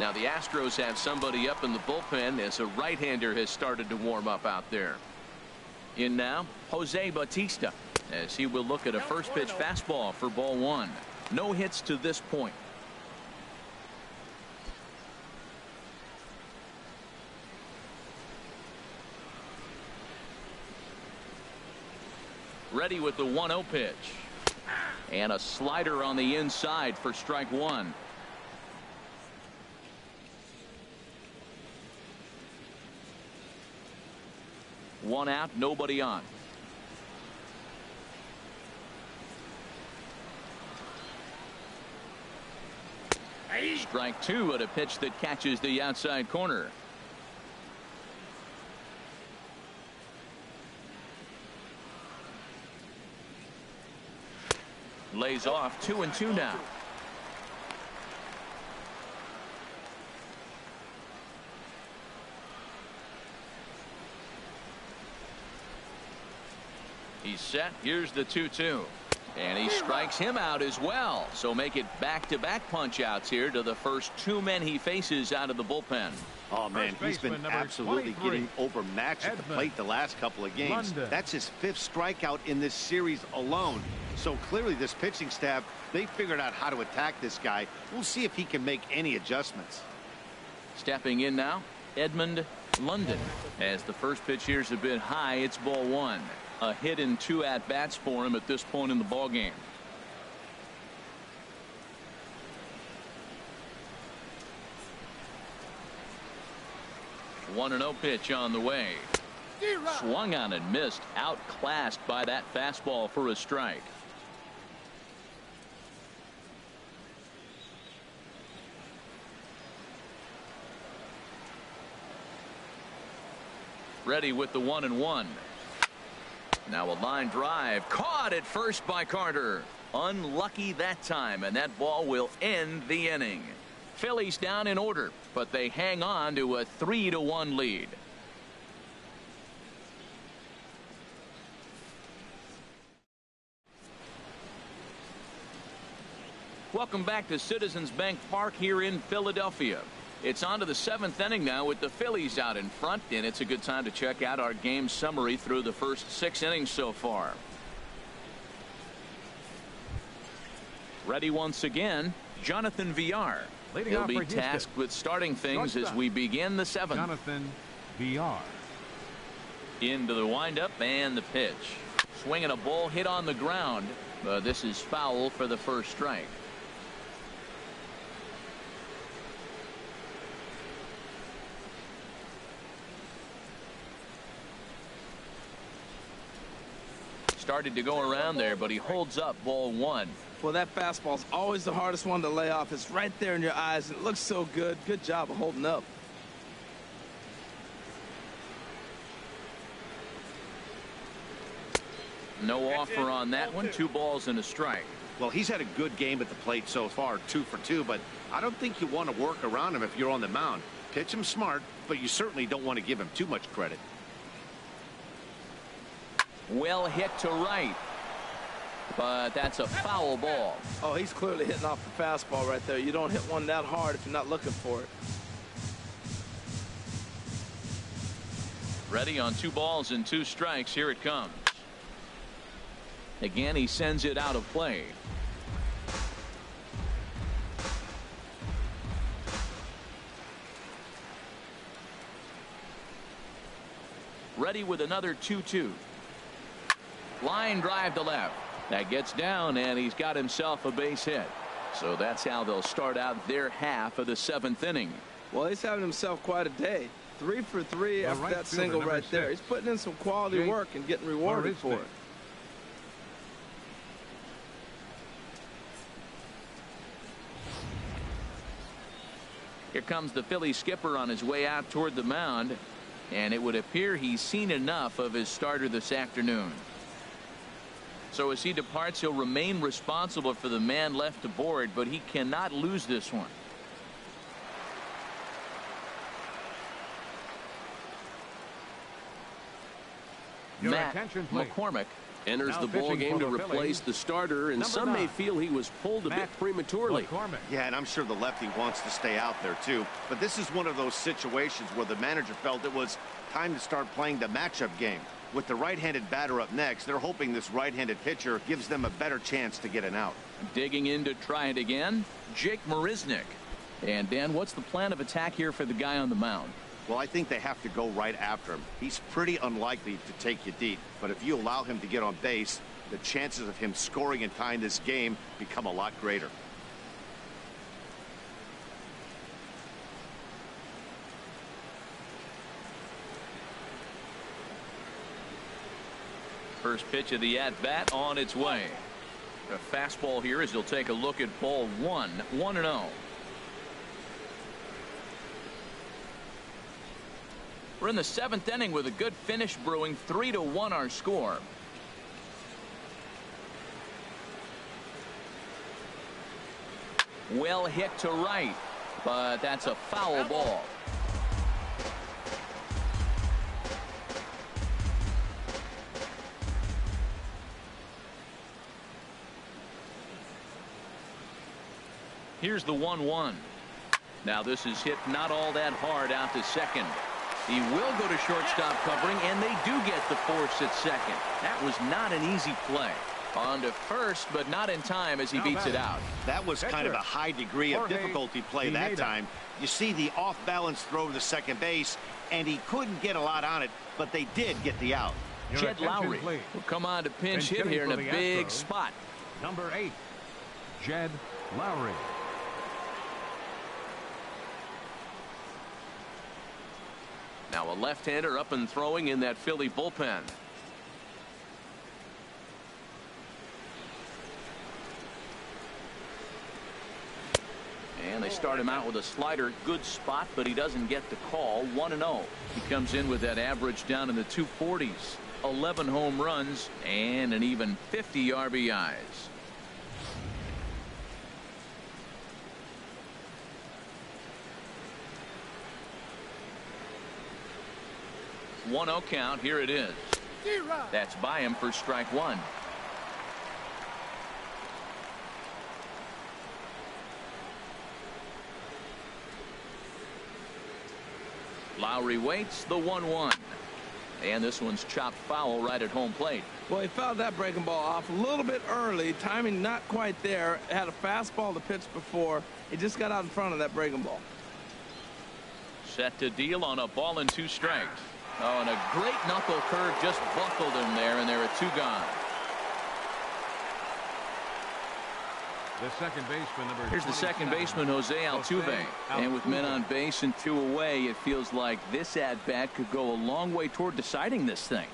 Now the Astros have somebody up in the bullpen as a right-hander has started to warm up out there. In now, Jose Bautista, as he will look at a first pitch fastball for ball 1. No hits to this point. Ready with the 1-0 pitch. And a slider on the inside for strike 1. One out, nobody on. Strike 2 at a pitch that catches the outside corner. Lays off 2-2 now. He's set. Here's the 2-2. And he strikes him out as well. So make it back-to-back punch-outs here to the first 2 men he faces out of the bullpen. Oh, man, he's been absolutely getting overmatched at the plate the last couple of games. That's his 5th strikeout in this series alone. So clearly this pitching staff, they figured out how to attack this guy. We'll see if he can make any adjustments. Stepping in now, Edmund London. As the first pitch here's a bit high, it's ball 1. A hit and 2 at-bats for him at this point in the ballgame. One 1-0 pitch on the way. Swung on and missed. Outclassed by that fastball for a strike. Ready with the 1-1. Now a line drive caught at first by Carter. Unlucky that time, and that ball will end the inning. Phillies down in order, but they hang on to a 3-1 lead. Welcome back to Citizens Bank Park here in Philadelphia. It's on to the 7th inning now with the Phillies out in front, and it's a good time to check out our game summary through the first 6 innings so far. Ready once again, Jonathan Villar. He'll be tasked with starting things as we begin the 7th. Jonathan Villar. Into the windup and the pitch. Swinging a ball hit on the ground, but this is foul for the first strike. Started to go around there, but he holds up ball one. Well, that fastball's always the hardest one to lay off. It's right there in your eyes, and it looks so good. Good job of holding up. No offer on that one. 2 balls and a strike. Well, he's had a good game at the plate so far, 2 for 2, but I don't think you want to work around him if you're on the mound. Pitch him smart, but you certainly don't want to give him too much credit. Well hit to right, but that's a foul ball. Oh, he's clearly hitting off the fastball right there. You don't hit one that hard if you're not looking for it. Ready on 2 balls and 2 strikes. Here it comes. Again, he sends it out of play. Ready with another 2-2. Line drive to left. That gets down, and he's got himself a base hit. So that's how they'll start out their half of the 7th inning. Well, he's having himself quite a day. 3 for 3 after that single right there. He's putting in some quality work and getting rewarded for it. Here comes the Phillies skipper on his way out toward the mound, and it would appear he's seen enough of his starter this afternoon. So as he departs, he'll remain responsible for the man left aboard, but he cannot lose this one. Matt McCormick enters the ball game to replace the starter, and some may feel he was pulled a bit prematurely. Yeah, and I'm sure the lefty wants to stay out there too, but this is one of those situations where the manager felt it was time to start playing the matchup game. With the right-handed batter up next, they're hoping this right-handed pitcher gives them a better chance to get an out. Digging in to try it again, Jake Marisnick. And Dan, what's the plan of attack here for the guy on the mound? Well, I think they have to go right after him. He's pretty unlikely to take you deep, but if you allow him to get on base, the chances of him scoring and tying this game become a lot greater. First pitch of the at-bat on its way. A fastball here as he'll take a look at ball one. 1-0. We're in the 7th inning with a good finish brewing. 3-1 our score. Well hit to right, but that's a foul ball. Here's the 1-1. Now this is hit not all that hard out to second. He will go to shortstop covering, and they do get the force at second. That was not an easy play. On to first, but not in time as he beats it out. That was kind of a high degree of difficulty play that time. You see the off-balance throw to second base, and he couldn't get a lot on it, but they did get the out. Jed Lowry will come on to pinch hit here in a big spot. Number 8, Jed Lowry. Now a left-hander up and throwing in that Philly bullpen. And they start him out with a slider. Good spot, but he doesn't get the call. 1-0. He comes in with that average down in the 240s. 11 home runs and an even 50 RBIs. One-0 count. Here it is. That's by him for strike one. Lowry waits. The 1-1. And this one's chopped foul right at home plate. Well, he fouled that breaking ball off a little bit early. Timing not quite there. Had a fastball to pitch before. He just got out in front of that breaking ball. Set to deal on a ball and 2 strikes. Oh, and a great knuckle curve just buckled him there, and there are 2 gone. The second baseman, number Here's the second baseman, Jose Altuve. And with men on base and 2 away, it feels like this at-bat could go a long way toward deciding this thing.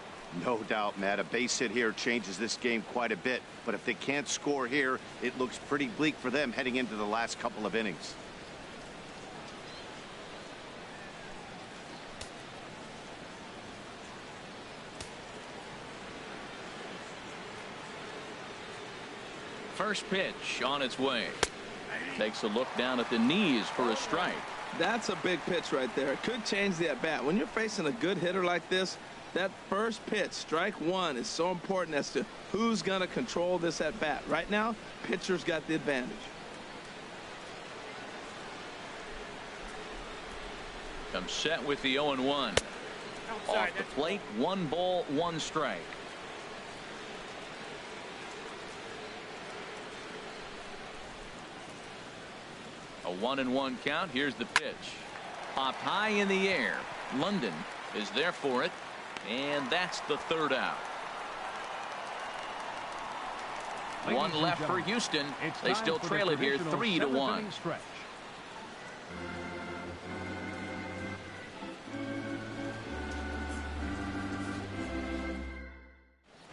No doubt, Matt. A base hit here changes this game quite a bit. But if they can't score here, it looks pretty bleak for them heading into the last couple of innings. First pitch on its way. Takes a look down at the knees for a strike. That's a big pitch right there. It could change the at-bat. When you're facing a good hitter like this, that first pitch, strike one, is so important as to who's going to control this at-bat. Right now, pitcher's got the advantage. Comes set with the 0-1. Off the plate, 1 ball, 1 strike. A 1-1 count. Here's the pitch. Popped high in the air. London is there for it. And that's the 3rd out. One left for Houston. They still trail it here 3-1.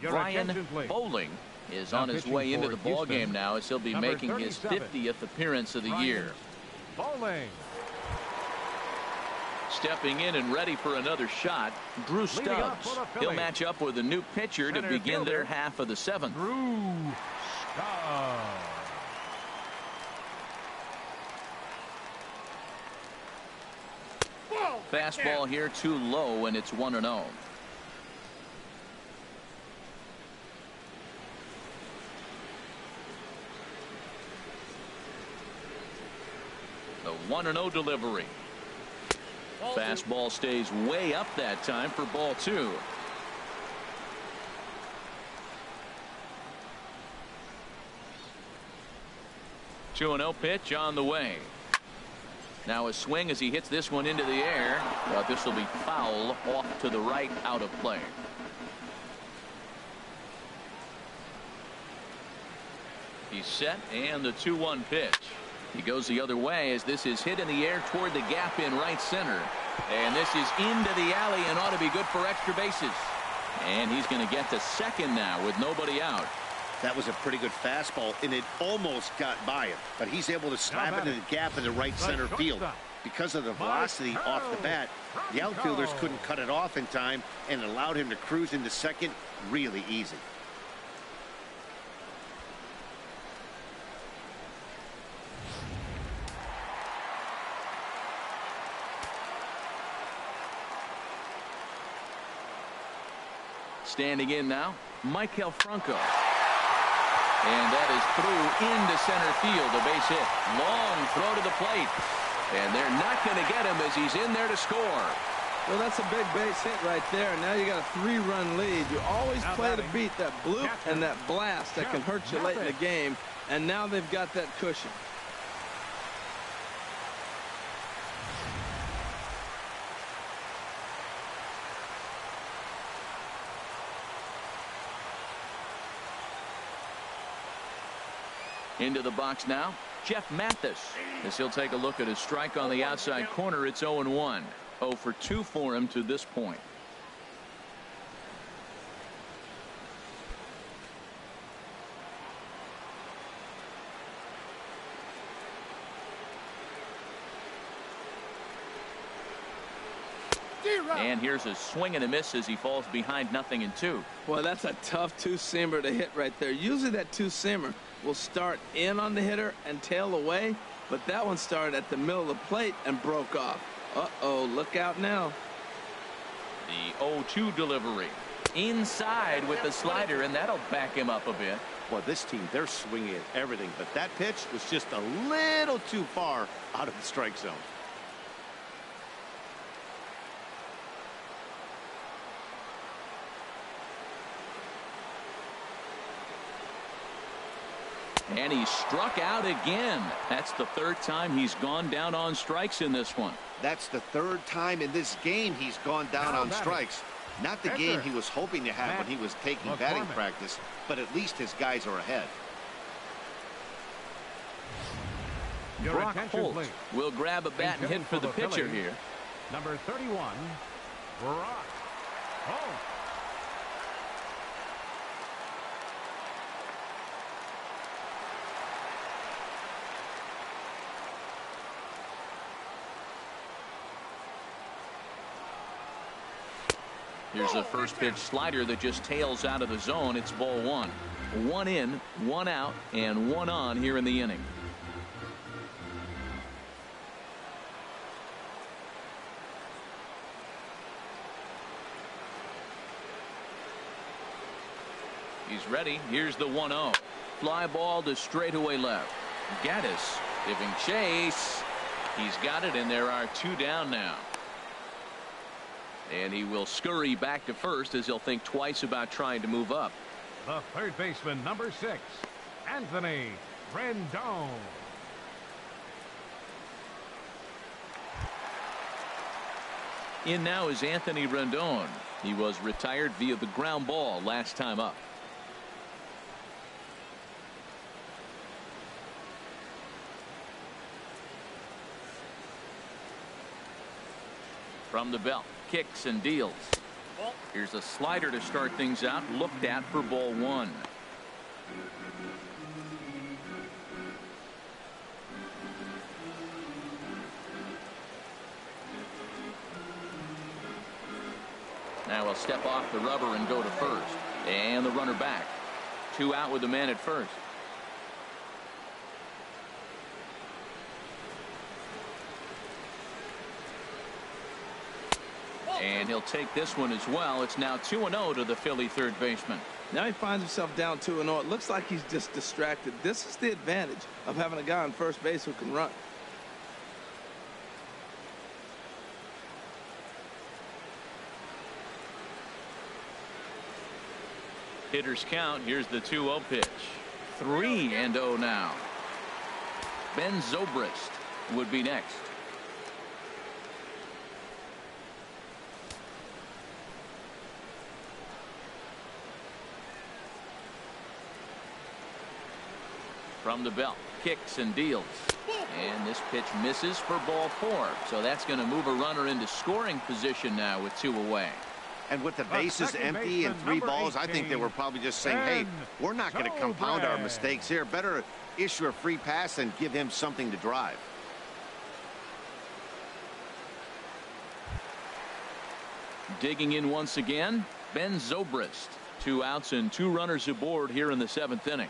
Brian Bowling is on his way into the ball game now, as he'll be making his 50th appearance of the year. Bowling. Stepping in and ready for another shot, Drew Stubbs. He'll match up with a new pitcher to begin their half of the 7th. Drew Stubbs. Fastball here too low, and it's 1-0. The 1-0 delivery. Fastball stays way up that time for ball 2. Two 2-0 pitch on the way. Now a swing as he hits this one into the air, but this will be foul off to the right, out of play. He's set, and the 2-1 pitch. He goes the other way as this is hit in the air toward the gap in right center. And this is into the alley and ought to be good for extra bases. And he's going to get to second now with nobody out. That was a pretty good fastball, and it almost got by him. But he's able to slap it in the gap in the right center field. Because of the velocity off the bat, the outfielders couldn't cut it off in time and allowed him to cruise into second really easy. Standing in now, Michael Franco. And that is through into center field, a base hit. Long throw to the plate. And they're not going to get him as he's in there to score. Well, that's a big base hit right there. Now you got a 3-run lead. You always play to beat that bloop and that blast that can hurt you late in the game. And now they've got that cushion. Into the box now, Jeff Mathis, as he'll take a look at his strike on the outside corner. It's 0-1. 0 for 2 for him to this point. And here's a swing and a miss as he falls behind 0-2. Boy, that's a tough two-seamer to hit right there. Usually that two-seamer will start in on the hitter and tail away, but that one started at the middle of the plate and broke off. Uh-oh, look out now. The 0-2 delivery. Inside with the slider, and that'll back him up a bit. Well, this team, they're swinging at everything, but that pitch was just a little too far out of the strike zone. And he struck out again. That's the 3rd time he's gone down on strikes in this one. That's the 3rd time in this game he's gone down on strikes. Not the game he was hoping to have when he was taking batting practice, but at least his guys are ahead. Brock Holt will grab a bat and hit for the pitcher here. Number 31, Brock Holt. Here's the first pitch slider that just tails out of the zone. It's ball one. One in, one out, and one on here in the inning. He's ready. Here's the 1-0. Fly ball to straightaway left. Gaddis giving chase. He's got it, and there are two down now. And he will scurry back to first as he'll think twice about trying to move up. The third baseman, number 6, Anthony Rendon. In now is Anthony Rendon. He was retired via the ground ball last time up. From the belt, kicks and deals. Here's a slider to start things out, looked at for ball one. Now he'll step off the rubber and go to first. And the runner back. Two out with the man at first. And he'll take this one as well. It's now 2-0 to the Philly third baseman. Now he finds himself down 2-0. It looks like he's just distracted. This is the advantage of having a guy on first base who can run. Hitters count. Here's the 2-0 pitch. 3-0 now. Ben Zobrist would be next. From the belt, kicks and deals. And this pitch misses for ball 4. So that's going to move a runner into scoring position now with 2 away. And with the bases empty and 3 balls, I think they were probably just saying, hey, we're not going to compound our mistakes here. Better issue a free pass and give him something to drive. Digging in once again, Ben Zobrist. 2 outs and 2 runners aboard here in the 7th inning.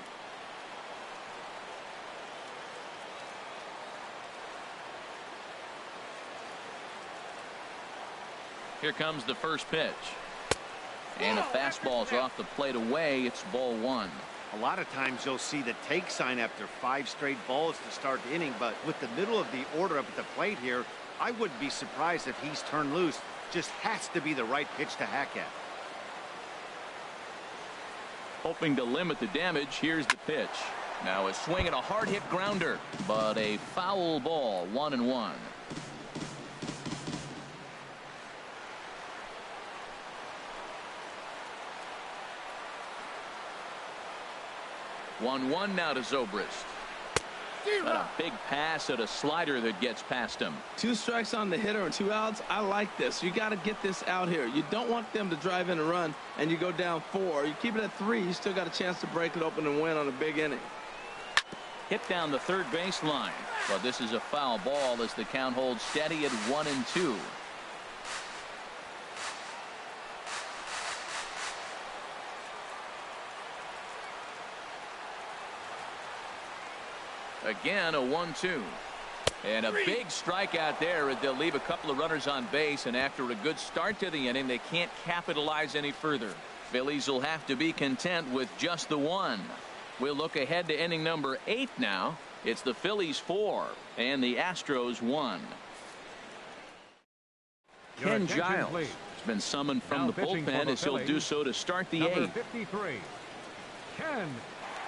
Here comes the first pitch. And a fastball's off the plate away. It's ball 1. A lot of times you'll see the take sign after 5 straight balls to start the inning, but with the middle of the order up at the plate here, I wouldn't be surprised if he's turned loose. Just has to be the right pitch to hack at. Hoping to limit the damage, here's the pitch. Now a swing and a hard hit grounder, but a foul ball. 1-1. 1-1 now to Zobrist. But a big pass at a slider that gets past him. 2 strikes on the hitter and 2 outs. I like this. You got to get this out here. You don't want them to drive in a run and you go down 4. You keep it at 3. You still got a chance to break it open and win on a big inning. Hit down the third baseline. But this is a foul ball as the count holds steady at 1-2. Again, a 1-2. And a big strikeout there. They'll leave a couple of runners on base, and after a good start to the inning, they can't capitalize any further. Phillies will have to be content with just the 1. We'll look ahead to inning number 8 now. It's the Phillies 4 and the Astros 1. Ken Giles has been summoned from the bullpen as he'll do so to start the 8th. 53, Ken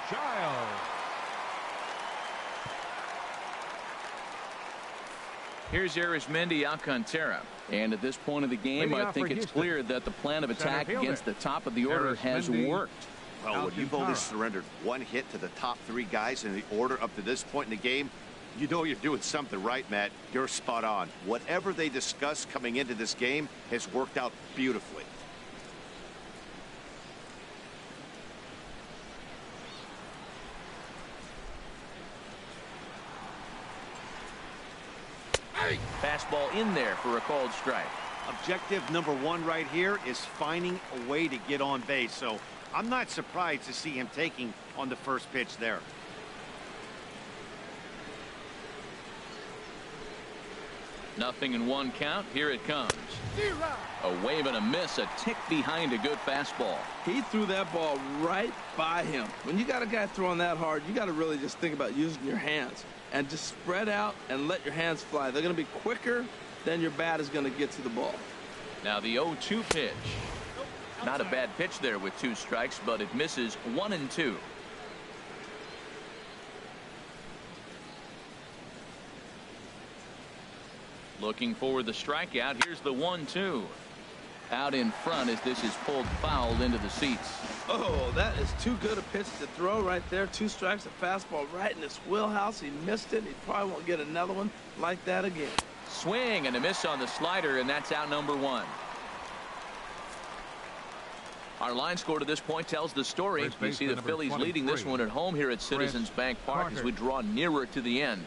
Giles. Here's Arismendi Alcantara. And at this point of the game, I think it's clear that the plan of attack against the top of the order has worked. Well, when you've only surrendered 1 hit to the top 3 guys in the order up to this point in the game, you know you're doing something right, Matt. You're spot on. Whatever they discussed coming into this game has worked out beautifully. Fastball in there for a called strike. Objective number one right here is finding a way to get on base. So I'm not surprised to see him taking on the first pitch there. Nothing in one count. Here it comes. A wave and a miss, a tick behind a good fastball. He threw that ball right by him. When you got a guy throwing that hard, you got to really just think about using your hands and just spread out and let your hands fly. They're going to be quicker than your bat is going to get to the ball. Now the 0-2 pitch. Not a bad pitch there with 2 strikes, but it misses 1-2. Looking for the strikeout. Here's the 1-2. Out in front as this is pulled foul into the seats. Oh, that is too good a pitch to throw right there. 2 strikes, a fastball right in his wheelhouse. He missed it. He probably won't get another one like that again. Swing and a miss on the slider, and that's out number 1. Our line score to this point tells the story. You see the Phillies leading this one at home here at Citizens Bank Park as we draw nearer to the end.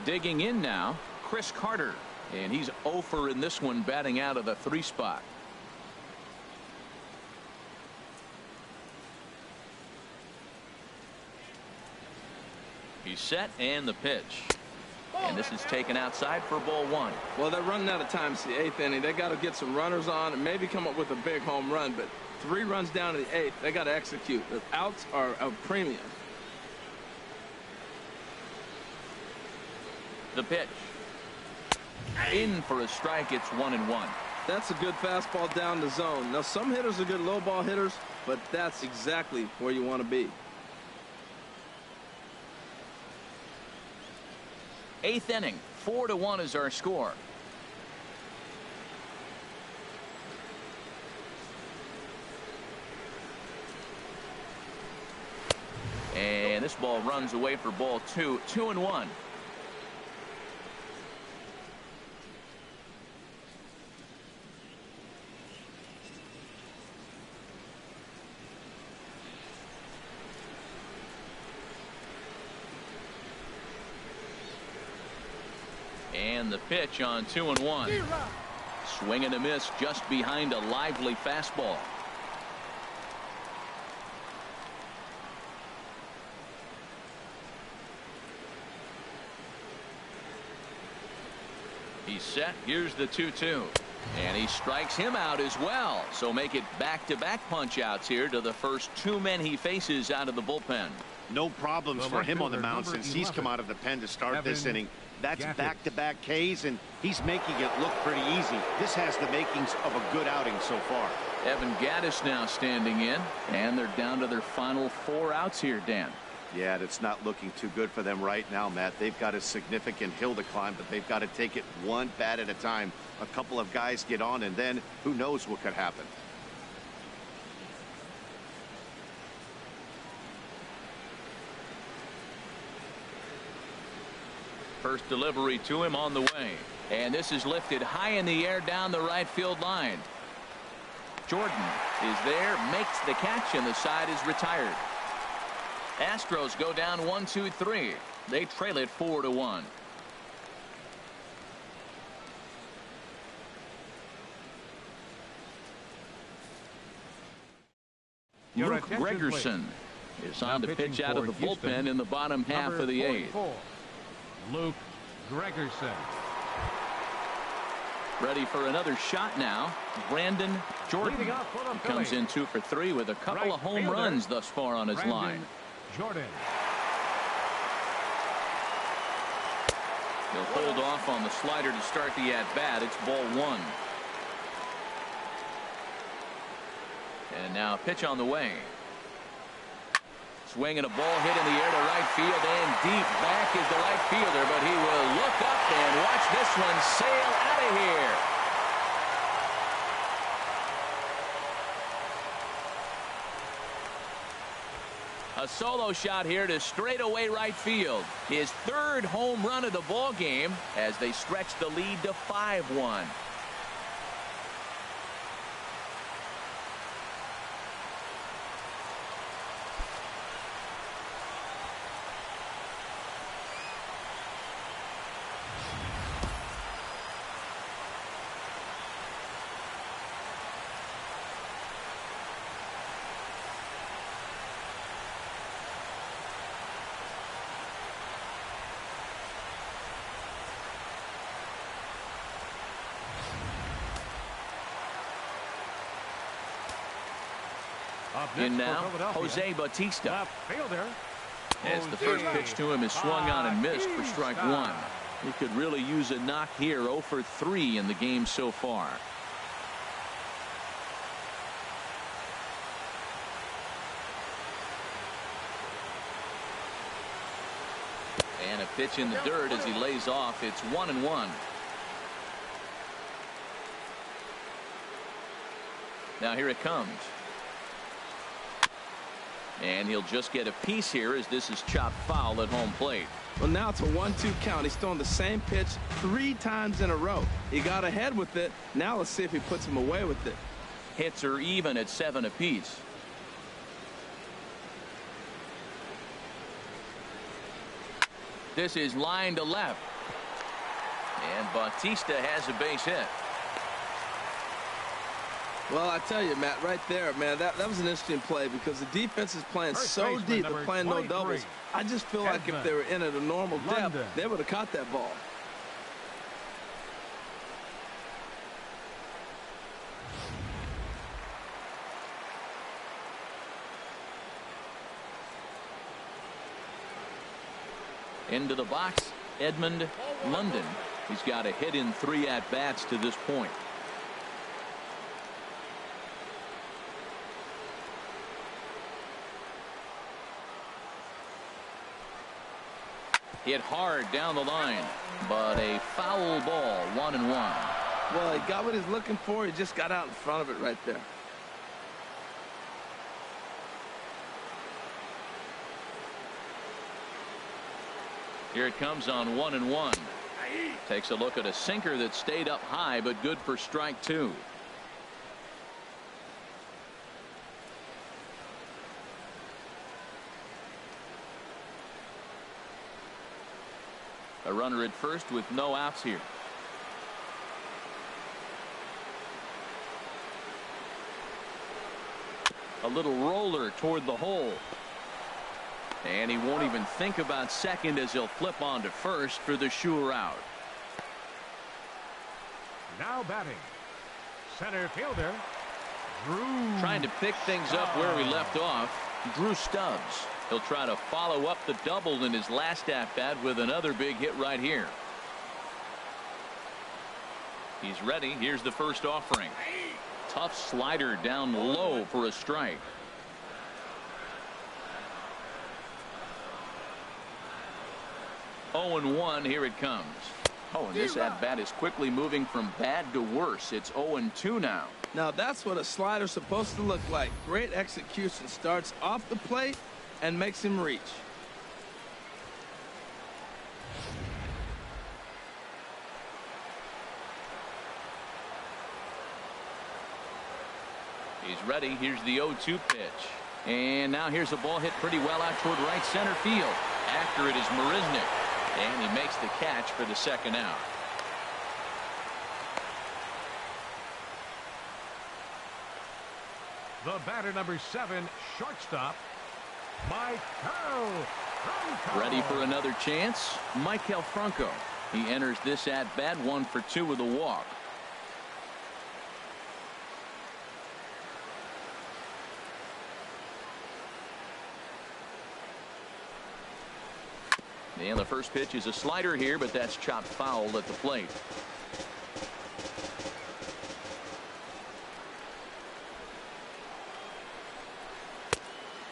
Digging in now, Chris Carter, and he's 0 in this one, batting out of the 3 spot. He's set, and the pitch. And this is taken outside for ball 1. Well, they're running out of time. It's the 8th inning. They got to get some runners on and maybe come up with a big home run. But 3 runs down to the 8th. They got to execute. The outs are a premium. The pitch. In for a strike. It's 1-1. That's a good fastball down the zone. Now, some hitters are good low ball hitters, but that's exactly where you want to be. 8th inning. 4-1 is our score. And this ball runs away for ball 2. 2-1. And the pitch on 2-1. Swing and a miss just behind a lively fastball. He's set. Here's the 2-2. And he strikes him out as well. So make it back-to-back punch-outs here to the first 2 men he faces out of the bullpen. No problems for him on the mound since he's come out of the pen to start this inning. That's back-to-back Ks, and he's making it look pretty easy. This has the makings of a good outing so far. Evan Gattis now standing in, and they're down to their final 4 outs here, Dan. Yeah, it's not looking too good for them right now, Matt. They've got a significant hill to climb, but they've got to take it one bat at a time. A couple of guys get on, and then who knows what could happen. First delivery to him on the way. And this is lifted high in the air down the right field line. Jordan is there, makes the catch, and the side is retired. Astros go down 1-2-3. They trail it 4-1. Luke Gregerson is on to pitch out of the bullpen in the bottom half of the 8th. Luke Gregerson. Ready for another shot now. Brandon Jordan comes in 2 for 3 with a couple of home runs thus far on his line. Jordan. He'll hold off on the slider to start the at-bat. It's ball 1. And now a pitch on the way. Swing and a ball hit in the air to right field, and deep back is the right fielder, but he will look up and watch this one sail out of here. A solo shot here to straightaway right field. His 3rd home run of the ball game as they stretch the lead to 5-1. In now, Jose Bautista. Left fielder. As the first pitch to him is swung on and missed for strike one. He could really use a knock here. 0 for 3 in the game so far. And a pitch in the dirt as he lays off. It's 1-1. Now here it comes. And he'll just get a piece here as this is chopped foul at home plate. Well, now it's a 1-2 count. He's throwing the same pitch 3 times in a row. He got ahead with it. Now let's see if he puts him away with it. Hits are even at 7 apiece. This is line to left. And Bautista has a base hit. Well, I tell you, Matt, right there, man, that was an interesting play because the defense is playing so deep, they're playing no doubles. I just feel like if they were in at a normal depth, they would have caught that ball. Into the box, Edmund London. He's got a hit in 3 at-bats to this point. Hit hard down the line, but a foul ball, 1-1. Well, he got what he's looking for. He just got out in front of it right there. Here it comes on 1-1. Takes a look at a sinker that stayed up high, but good for strike 2. A runner at first with no outs here. A little roller toward the hole. And he won't even think about second as he'll flip on to first for the sure out. Now batting, center fielder, Drew. Trying to pick things up where he left off, Drew Stubbs. He'll try to follow up the double in his last at-bat with another big hit right here. He's ready. Here's the first offering. Tough slider down low for a strike. Oh, and 1. Here it comes. Oh, and this at-bat is quickly moving from bad to worse. It's 0-2 now. Now that's what a slider's supposed to look like. Great execution. Starts off the plate and makes him reach. He's ready. Here's the 0-2 pitch. And now here's a ball hit pretty well out toward right center field. After it is Marisnick. And he makes the catch for the second out. The batter, number 7, shortstop, Maikel Franco. Ready for another chance? Maikel Franco. He enters this at-bat 1 for 2 with a walk. And the first pitch is a slider here, but that's chopped foul at the plate.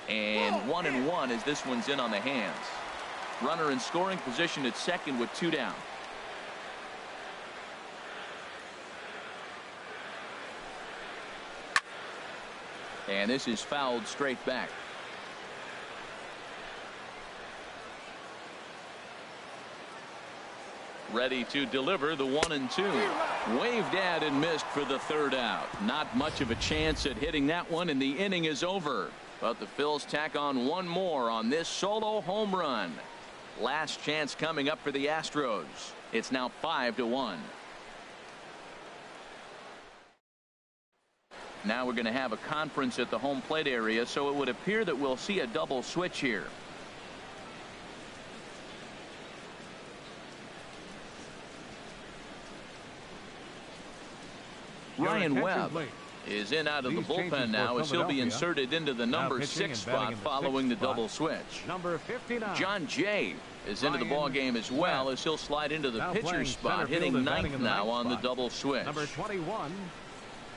And 1-1 as this one's in on the hands. Runner in scoring position at second with 2 down. And this is fouled straight back. Ready to deliver the 1-2. Waved at and missed for the third out. Not much of a chance at hitting that one, and the inning is over. But the Phils tack on one more on this solo home run. Last chance coming up for the Astros. It's now 5-1. Now we're going to have a conference at the home plate area, so it would appear that we'll see a double switch here. Ryan Webb is in out of the These changes bullpen for now as he'll be Philadelphia. inserted into the Now number pitching 6 and batting spot in the following the sixth spot. double switch. Number 59. John Jay is into the ball game as well as he'll slide into the Now pitcher playing spot, center field hitting and batting ninth in the now ninth on the spot. double switch. Number 21,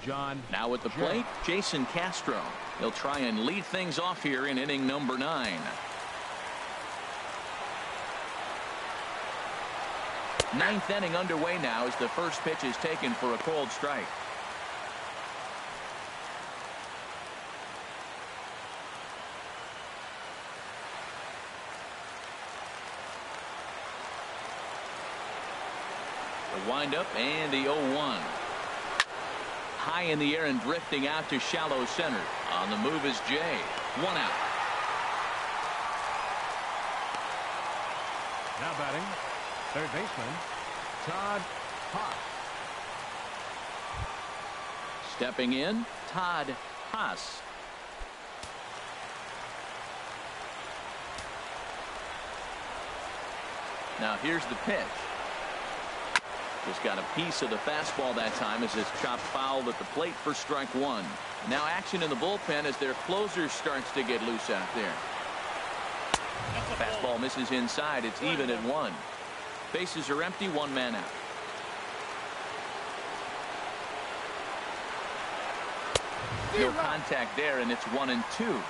John Now at the Jay. plate, Jason Castro. He'll try and lead things off here in inning number 9. Ninth inning underway now as the first pitch is taken for a cold strike. The windup and the 0-1. High in the air and drifting out to shallow center. On the move is Jay. 1 out. Now batting, third baseman, Todd Haas. Stepping in, Todd Haas. Now here's the pitch. Just got a piece of the fastball that time as it's chopped foul at the plate for strike 1. Now action in the bullpen as their closer starts to get loose out there. Fastball misses inside. It's even at 1. Bases are empty. 1 man out. No contact there, and it's 1-2.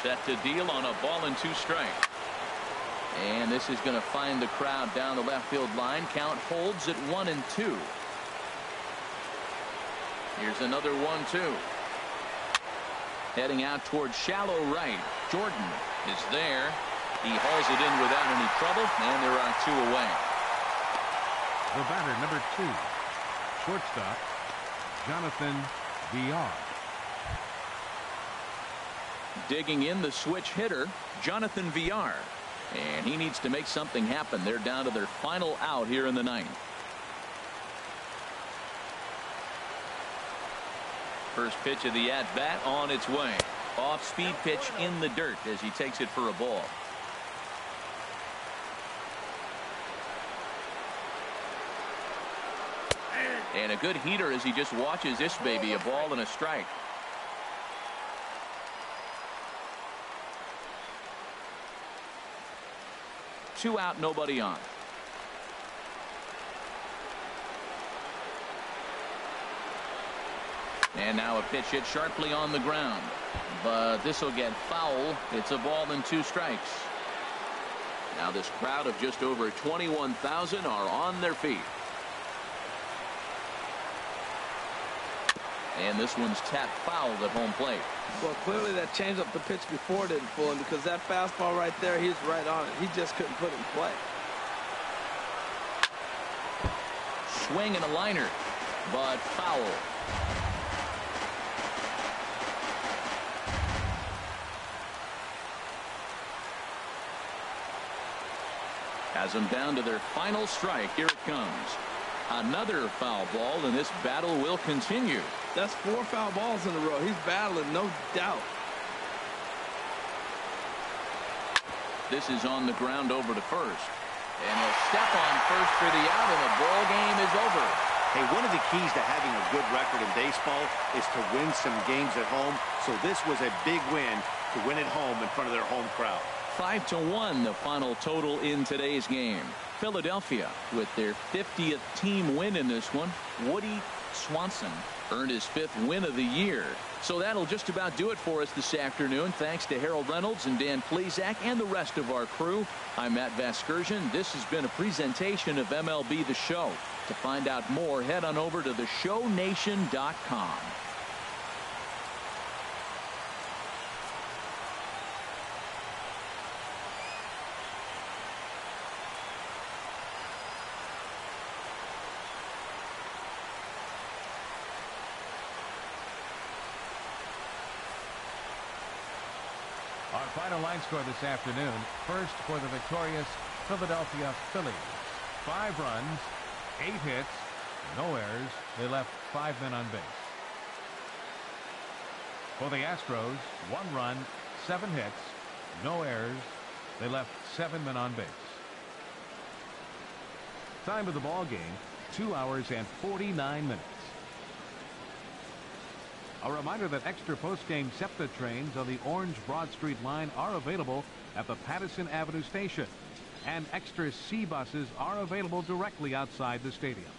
Set to deal on a ball and 2 strikes. And this is going to find the crowd down the left field line. Count holds at 1-2. Here's another 1-2. Heading out towards shallow right. Jordan is there. He hauls it in without any trouble, and there are 2 away. The batter, number 2, shortstop, Jonathan Villar. Digging in the switch hitter, Jonathan Villar. And he needs to make something happen. They're down to their final out here in the 9th. First pitch of the at-bat on its way. Off-speed pitch in the dirt as he takes it for a ball. And a good heater as he just watches this baby, a ball and a strike. Two out, nobody on. And now a pitch hit sharply on the ground. But this will get foul. It's a ball and 2 strikes. Now this crowd of just over 21,000 are on their feet. And this one's tapped foul at home plate. Well, clearly that changeup the pitch before didn't fool him, because that fastball right there, he was right on it. He just couldn't put it in play. Swing and a liner, but foul. Has them down to their final strike. Here it comes. Another foul ball, and this battle will continue. That's 4 foul balls in a row. He's battling, no doubt. This is on the ground over to first. And he'll step on first for the out, and the ball game is over. Hey, one of the keys to having a good record in baseball is to win some games at home. So this was a big win to win at home in front of their home crowd. 5-1 the final total in today's game. Philadelphia with their 50th team win in this one. Woody Swanson earned his 5th win of the year. So that'll just about do it for us this afternoon. Thanks to Harold Reynolds and Dan Plesac and the rest of our crew. I'm Matt Vasgersian. This has been a presentation of MLB The Show. To find out more, head on over to theshownation.com. Our final line score this afternoon. First for the victorious Philadelphia Phillies. 5 runs, 8 hits, no errors. They left 5 men on base. For the Astros, 1 run, 7 hits, no errors. They left 7 men on base. Time of the ball game, 2 hours and 49 minutes. A reminder that extra post-game SEPTA trains on the Orange Broad Street line are available at the Patterson Avenue station, and extra C buses are available directly outside the stadium.